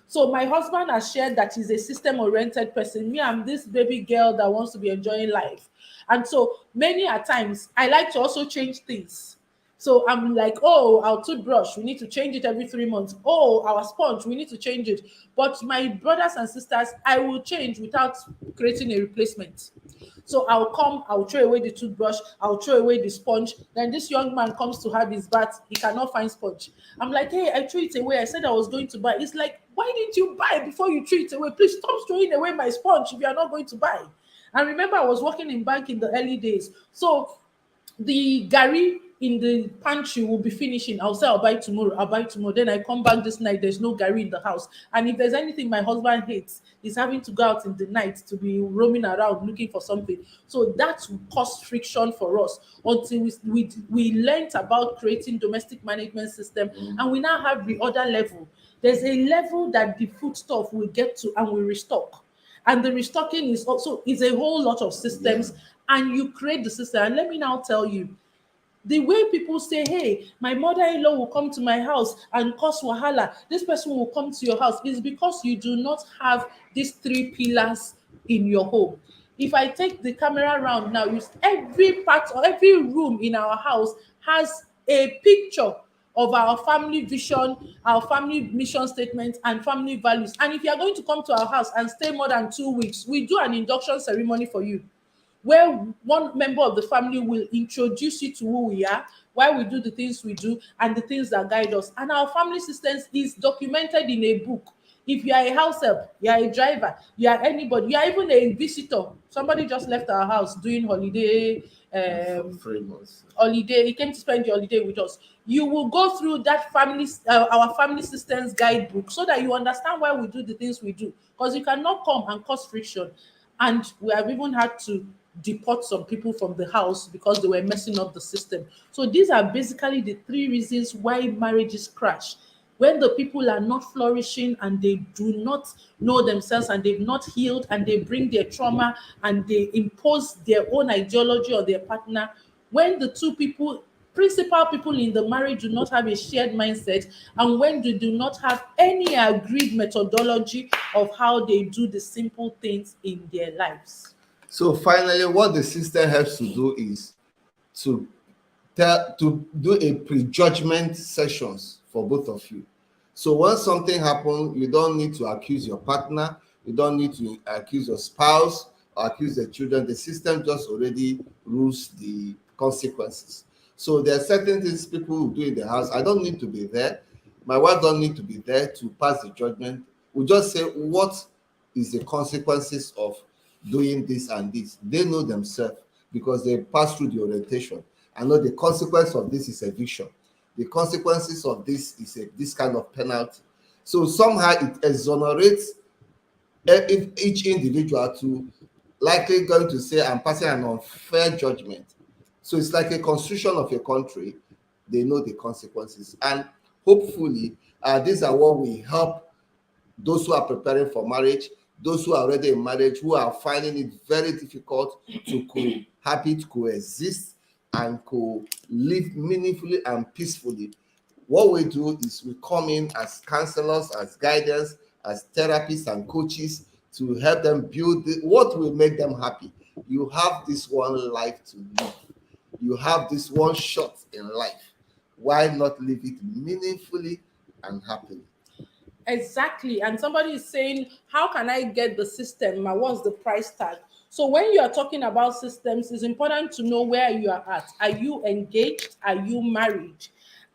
So my husband has shared that he's a system-oriented person. Me, I'm this baby girl that wants to be enjoying life. And so many a times, I like to also change things. So I'm like, oh, our toothbrush, we need to change it every 3 months. Oh, our sponge, we need to change it. But my brothers and sisters, I will change without creating a replacement. So I'll come, I'll throw away the toothbrush, I'll throw away the sponge. Then this young man comes to have his bath, he cannot find sponge. I'm like, hey, I threw it away. I said I was going to buy. It's like, why didn't you buy before you threw it away? Please stop throwing away my sponge if you are not going to buy. And remember, I was working in bank in the early days. So the Gary in the pantry will be finishing. I'll say I'll buy tomorrow. I'll buy tomorrow. Then I come back this night. There's no Gary in the house. And if there's anything my husband hates, is having to go out in the night to be roaming around looking for something. So that caused friction for us until we learned about creating domestic management system, and we now have the other level. There's a level that the food stuff will get to and we restock. And the restocking is a whole lot of systems, and you create the system. And let me now tell you, the way people say, hey, my mother-in-law will come to my house and cause wahala, this person will come to your house, is because you do not have these 3 pillars in your home. If I take the camera around now, every part or every room in our house has a picture of our family vision, our family mission statement, and family values. And if you are going to come to our house and stay more than 2 weeks, we do an induction ceremony for you, where one member of the family will introduce you to who we are, why we do the things we do, and the things that guide us. And our family systems is documented in a book. If you are a house help, you are a driver, you are anybody, you are even a visitor. Somebody just left our house doing holiday, 3 months. holiday. He came to spend the holiday with us. You will go through that our family systems guidebook, so that you understand why we do the things we do. Because you cannot come and cause friction. And we have even had to deport some people from the house because they were messing up the system. So these are basically the 3 reasons why marriages crash. When the people are not flourishing and they do not know themselves and they've not healed, and they bring their trauma and they impose their own ideology on their partner. When the principal people in the marriage do not have a shared mindset, and when they do not have any agreed methodology of how they do the simple things in their lives. So finally, what the system helps to do is to do a prejudgment sessions for both of you. So when something happens, you don't need to accuse your partner, you don't need to accuse your spouse or accuse the children. The system just already rules the consequences. So there are certain things people will do in the house. I don't need to be there. My wife don't need to be there to pass the judgment. We just say what is the consequences of doing this and this. They know themselves because they pass through the orientation. I know the consequence of this is eviction. The consequences of this is this kind of penalty. So somehow it exonerates each individual to likely going to say, I'm passing an unfair judgment. So it's like a constitution of a country. They know the consequences. And hopefully, these are what will help those who are preparing for marriage, those who are already in marriage, who are finding it very difficult to happy to coexist and live meaningfully and peacefully. What we do is we come in as counselors, as guidance, as therapists and coaches to help them build what will make them happy. You have this one life to live. You have this one shot in life. Why not live it meaningfully and happily? Exactly. And somebody is saying, how can I get the system? What's the price tag? So when you are talking about systems, it's important to know where you are at. Are you engaged? Are you married?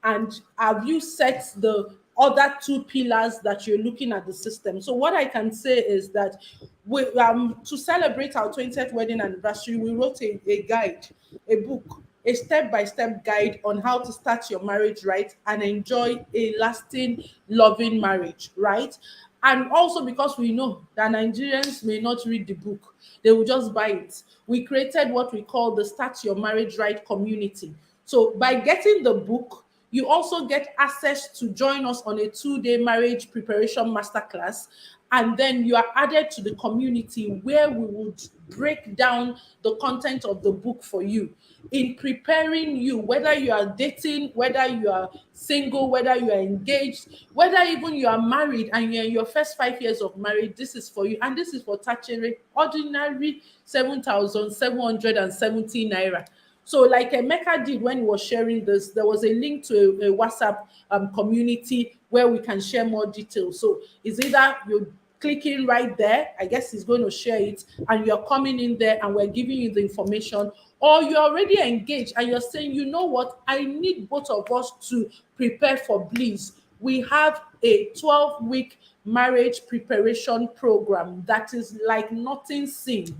And have you set the other two pillars that you're looking at the system? So what I can say is that to celebrate our 20th wedding anniversary, we wrote a guide, a book, a step-by-step guide on how to start your marriage right and enjoy a lasting, loving marriage, right? And also because we know that Nigerians may not read the book, they will just buy it. We created what we call the Start Your Marriage Right community. So by getting the book, you also get access to join us on a 2-day marriage preparation masterclass. And then you are added to the community where we would break down the content of the book for you in preparing you, whether you are dating, whether you are single, whether you are engaged, whether even you are married and you're in your first 5 years of marriage. This is for you. And this is for Tachere, ordinary 7,770 naira. So like Emeka did when he was sharing this, there was a link to a WhatsApp community where we can share more details. So it's either you're clicking right there, I guess he's going to share it, and you're coming in there and we're giving you the information, or you're already engaged and you're saying, you know what, I need both of us to prepare for bliss. We have a 12-week marriage preparation program that is like nothing seen.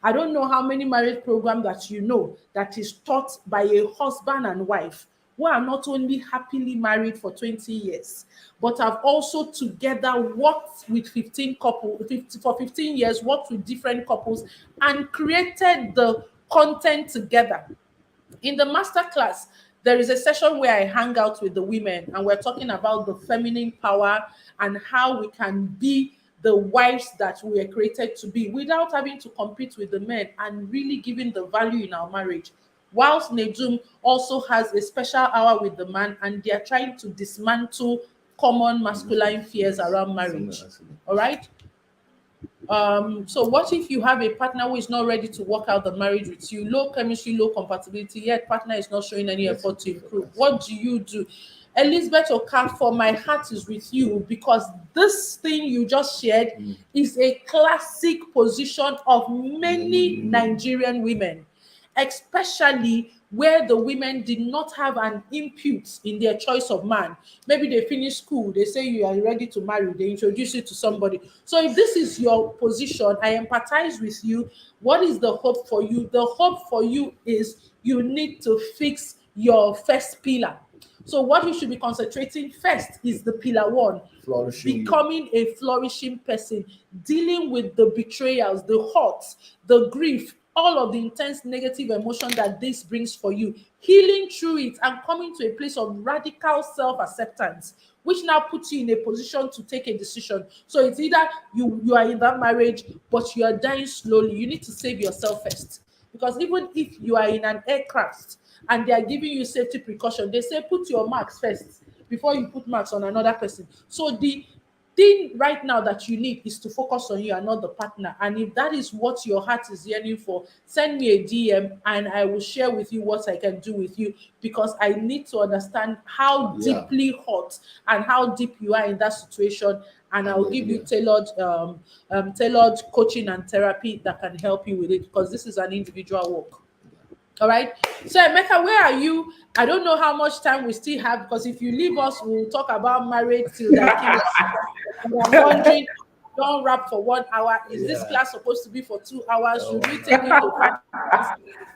I don't know how many marriage programs that you know that is taught by a husband and wife who are not only happily married for 20 years, but have also together worked with 15 couples, for 15 years, worked with different couples and created the content together. In the masterclass, there is a session where I hang out with the women and we're talking about the feminine power and how we can be the wives that we are created to be without having to compete with the men and really giving the value in our marriage. Whilst Nejum also has a special hour with the man and they are trying to dismantle common masculine fears around marriage. All right. So what if you have a partner who is not ready to work out the marriage with you, low chemistry, low compatibility, yet partner is not showing any effort to improve? What do you do? Elizabeth Okafor, my heart is with you because this thing you just shared is a classic position of many Nigerian women, especially where the women did not have an input in their choice of man. Maybe they finish school, they say you are ready to marry, they introduce you to somebody. So if this is your position, I empathize with you. What is the hope for you? The hope for you is you need to fix your first pillar. So what you should be concentrating first is the pillar one, becoming a flourishing person, dealing with the betrayals, the hurts, the grief, all of the intense negative emotion that this brings for you, healing through it and coming to a place of radical self-acceptance, which now puts you in a position to take a decision. So it's either you are in that marriage, but you are dying slowly. You need to save yourself first. Because even if you are in an aircraft and they are giving you safety precaution, they say put your marks first before you put marks on another person. So the thing right now that you need is to focus on you and not the partner. And if that is what your heart is yearning for, send me a DM and I will share with you what I can do with you, because I need to understand how deeply hurt and how deep you are in that situation. And I'll give you tailored coaching and therapy that can help you with it, because this is an individual work. All right. So, Emeka, where are you? I don't know how much time we still have, because if you leave us, we'll talk about marriage till the Achilles. And I'm wondering, don't wrap for 1 hour. Is this Yeah. class supposed to be for 2 hours? Oh, Should we take it to 5 minutes?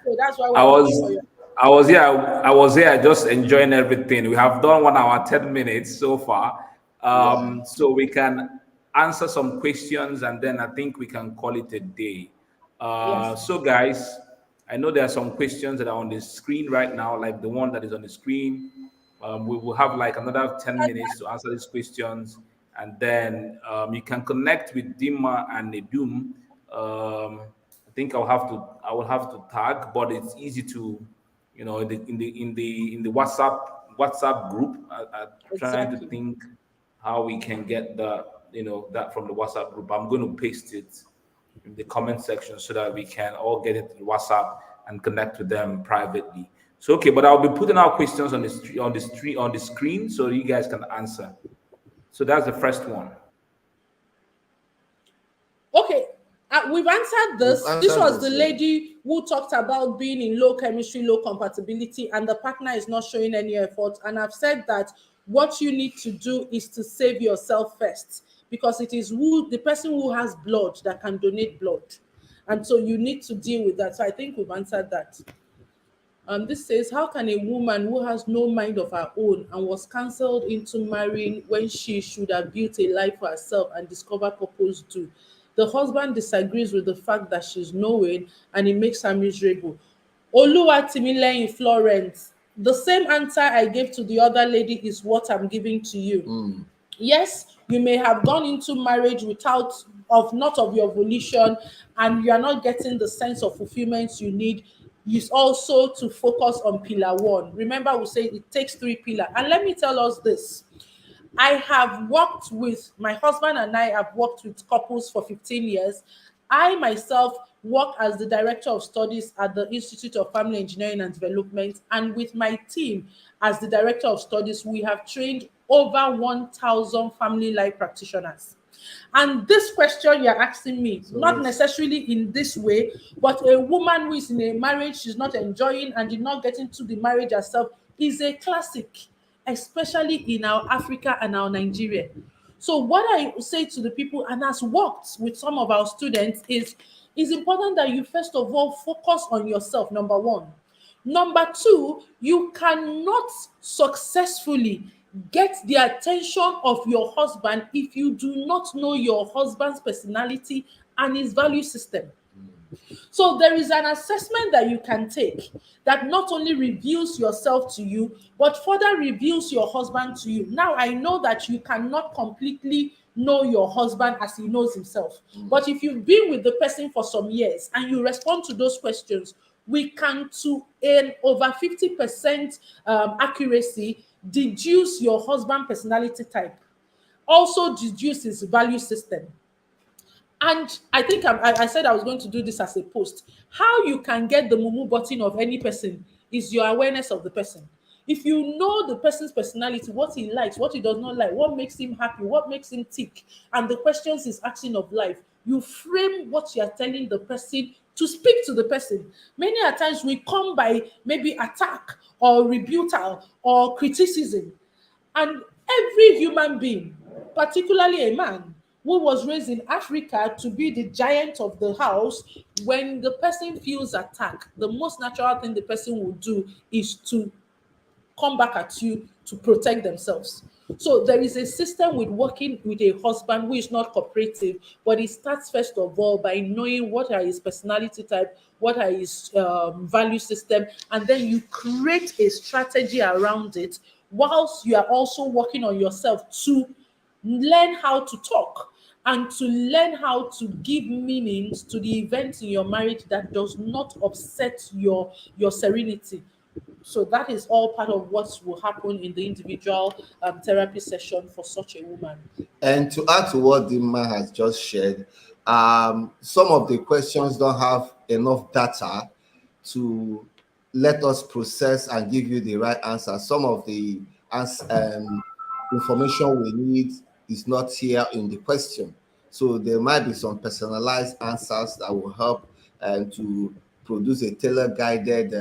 So that's why I we're looking for was your. I was here. I was here just enjoying everything. We have done 1 hour 10 minutes so far. yeah. So we can answer some questions and then I think we can call it a day. Yes. So guys, I know there are some questions that are on the screen right now, like the one that is on the screen. We will have like another 10 minutes to answer these questions, and then you can connect with Dima and Nedum. I think I will have to tag, but it's easy to, in the WhatsApp group. I'm trying to Exactly. think how we can get that from the WhatsApp group. I'm going to paste it in the comment section so that we can all get into the WhatsApp and connect with them privately. So okay, but I'll be putting out questions on the screen so you guys can answer. So that's the first one. Okay, we've answered We've this. This answered was the this. Yeah. lady who talked about being in low chemistry, low compatibility, and the partner is not showing any effort. And I've said that what you need to do is to save yourself first, because it is the person who has blood that can donate blood. And so you need to deal with that. So I think we've answered that. This says, how can a woman who has no mind of her own and was cancelled into marrying when she should have built a life for herself and discover purpose do? The husband disagrees with the fact that she's knowing and it makes her miserable. Oluwatimileyin Florence, the same answer I gave to the other lady is what I'm giving to you. Mm. Yes, you may have gone into marriage without of not of your volition, and you are not getting the sense of fulfillment you need. Is also to focus on pillar one. Remember, we say it takes 3 pillars. And let me tell us this. I have worked with my husband, and I have worked with couples for 15 years. I myself work as the director of studies at the Institute of Family Engineering and Development, and with my team as the director of studies, we have trained over 1,000 family life practitioners. And this question you're asking me, not necessarily in this way, but a woman who is in a marriage she's not enjoying and did not get into the marriage herself is a classic, especially in our Africa and our Nigeria. So what I say to the people, and has worked with some of our students, is it's important that you first of all focus on yourself, number one. Number two, you cannot successfully get the attention of your husband if you do not know your husband's personality and his value system. So there is an assessment that you can take that not only reveals yourself to you, but further reveals your husband to you. Now, I know that you cannot completely know your husband as he knows himself. But if you've been with the person for some years and you respond to those questions, we can, to an over 50% accuracy, deduce your husband personality type. Also deduce his value system. And I think I said I was going to do this as a post. How you can get the mumu button of any person is your awareness of the person. If you know the person's personality, what he likes, what he does not like, what makes him happy, what makes him tick, and the questions he's asking of life, you frame what you are telling the person to speak to the person. Many a times we come by maybe attack or rebuttal or criticism. And every human being, particularly a man who was raised in Africa to be the giant of the house, when the person feels attacked, the most natural thing the person will do is to come back at you to protect themselves. So there is a system with working with a husband who is not cooperative, but it starts first of all by knowing what are his personality type, what are his value system, and then you create a strategy around it whilst you are also working on yourself to learn how to talk and to learn how to give meanings to the events in your marriage that does not upset your serenity. So that is all part of what will happen in the individual therapy session for such a woman. And to add to what Dima has just shared, some of the questions don't have enough data to let us process and give you the right answer. Some of the information we need is not here in the question. So there might be some personalized answers that will help to produce a tailor-guided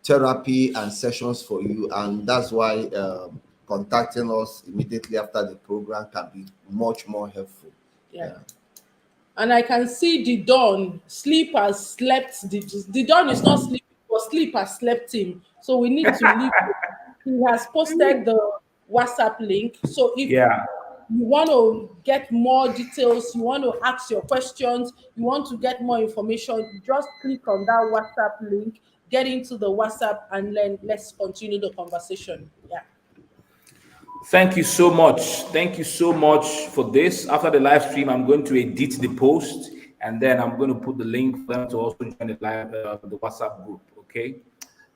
therapy and sessions for you, and that's why contacting us immediately after the program can be much more helpful. Yeah. And I can see the dawn. Sleep has slept. The dawn is not sleeping, but sleep has slept him. So we need to leave. He has posted the WhatsApp link. So if Yeah. you want to get more details, you want to ask your questions, you want to get more information, just click on that WhatsApp link, get into the WhatsApp, and then let's continue the conversation. Yeah. Thank you so much. Thank you so much for this. After the live stream, I'm going to edit the post, and then I'm going to put the link for them to also join the live the WhatsApp group. Okay.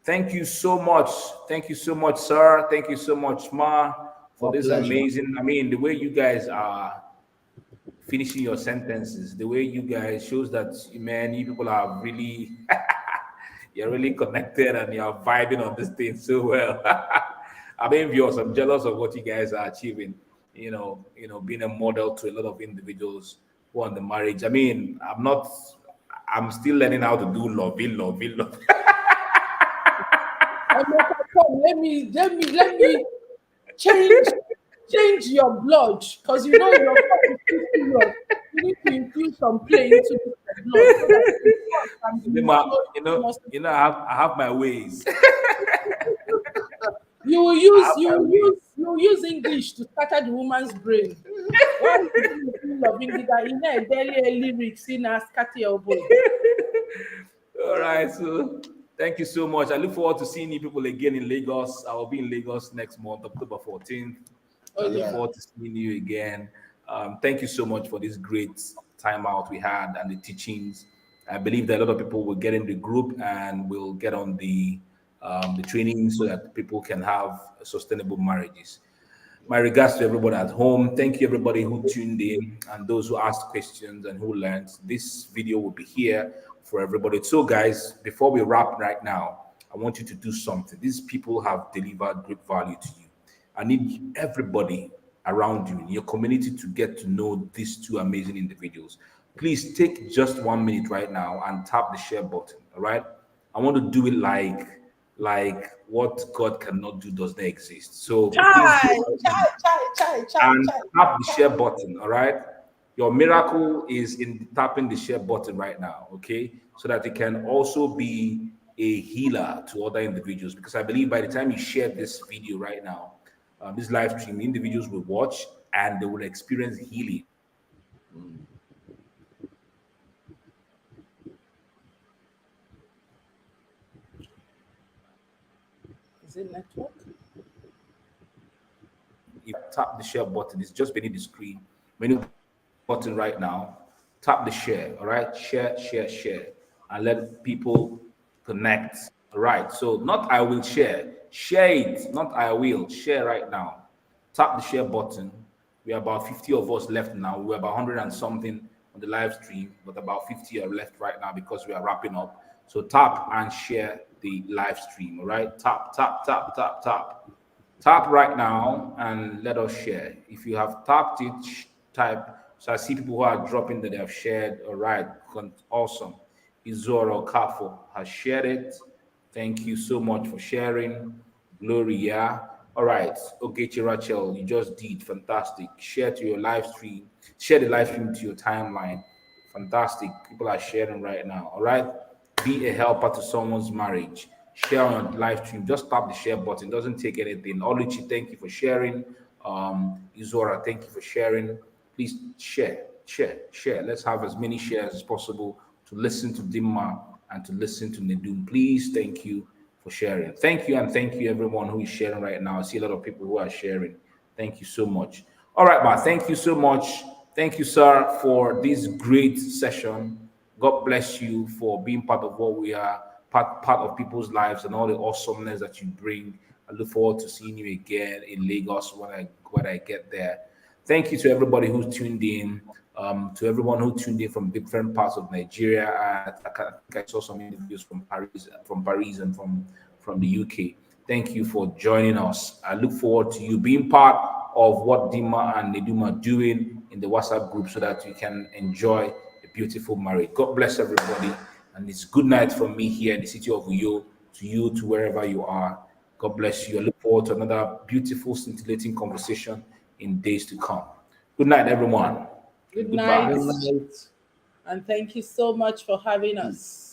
Thank you so much. Thank you so much, sir. Thank you so much, Ma, for this amazing. I mean, the way you guys are finishing your sentences, the way you guys shows that, man, you people are really you're really connected and you're vibing on this thing so well. I'm envious. I'm jealous of what you guys are achieving. Being a model to a lot of individuals who are in the marriage. I mean, I'm still learning how to do love. Let me change your blood, because your blood is too serious. You need to infuse some play into the blood so that the blood can I have my ways. You will use English to scatter the woman's brain. Why you love English? In a daily lyrics in a scatter your brain. All right, so thank you so much. I look forward to seeing you people again in Lagos. I will be in Lagos next month, October 14th. I look forward to seeing you again. Thank you so much for this great time out we had and the teachings. I believe that a lot of people will get in the group and will get on the training so that people can have sustainable marriages. My regards to everybody at home. Thank you, everybody who tuned in and those who asked questions and who learned. This video will be here for everybody. So, guys, before we wrap right now, I want you to do something. These people have delivered great value to you. I need everybody around you in your community to get to know these two amazing individuals. Please take just 1 minute right now and tap the share button. All right. I want to do it like what God cannot do does not exist. So tap the share button. All right. Your miracle is in tapping the share button right now. Okay. So that it can also be a healer to other individuals. Because I believe by the time you share this video right now, this live stream, individuals will watch and they will experience healing. Is it network? You tap the share button, it's just beneath the screen. Menu button right now. Tap the share, all right? Share, and let people connect. All right. So not I will share. Share it, not I will. Share right now. Tap the share button. We are about 50 of us left now. We're about 100 and something on the live stream, but about 50 are left right now because we are wrapping up. So tap and share the live stream. All right. Tap right now and let us share. If you have tapped it, type. So I see people who are dropping that they have shared. All right. Awesome. Izoro Kafo has shared it. Thank you so much for sharing. Gloria. All right. Ogechi Rachel, you just did fantastic. Share to your live stream. Share the live stream to your timeline. Fantastic. People are sharing right now. All right. Be a helper to someone's marriage. Share on your live stream. Just tap the share button. It doesn't take anything. Oluchi, thank you for sharing. Izora, thank you for sharing. Please share. Let's have as many shares as possible to listen to Dimma and to listen to Nedum. Please, thank you for sharing. Thank you, and thank you everyone who is sharing right now. I see a lot of people who are sharing. Thank you so much. All right, Ma, thank you so much. Thank you, sir, for this great session. God bless you for being part of what we are, part of people's lives and all the awesomeness that you bring. I look forward to seeing you again in Lagos when I get there. Thank you to everybody who tuned in. To everyone who tuned in from different parts of Nigeria. I think I saw some interviews from Paris and from the UK. Thank you for joining us. I look forward to you being part of what Dimma and Nedum are doing in the WhatsApp group so that you can enjoy a beautiful marriage. God bless everybody. And it's good night from me here in the city of Uyo to you, to wherever you are. God bless you. I look forward to another beautiful, scintillating conversation in days to come. Good night, everyone. Good Goodbye. night. Good night. And thank you so much for having us.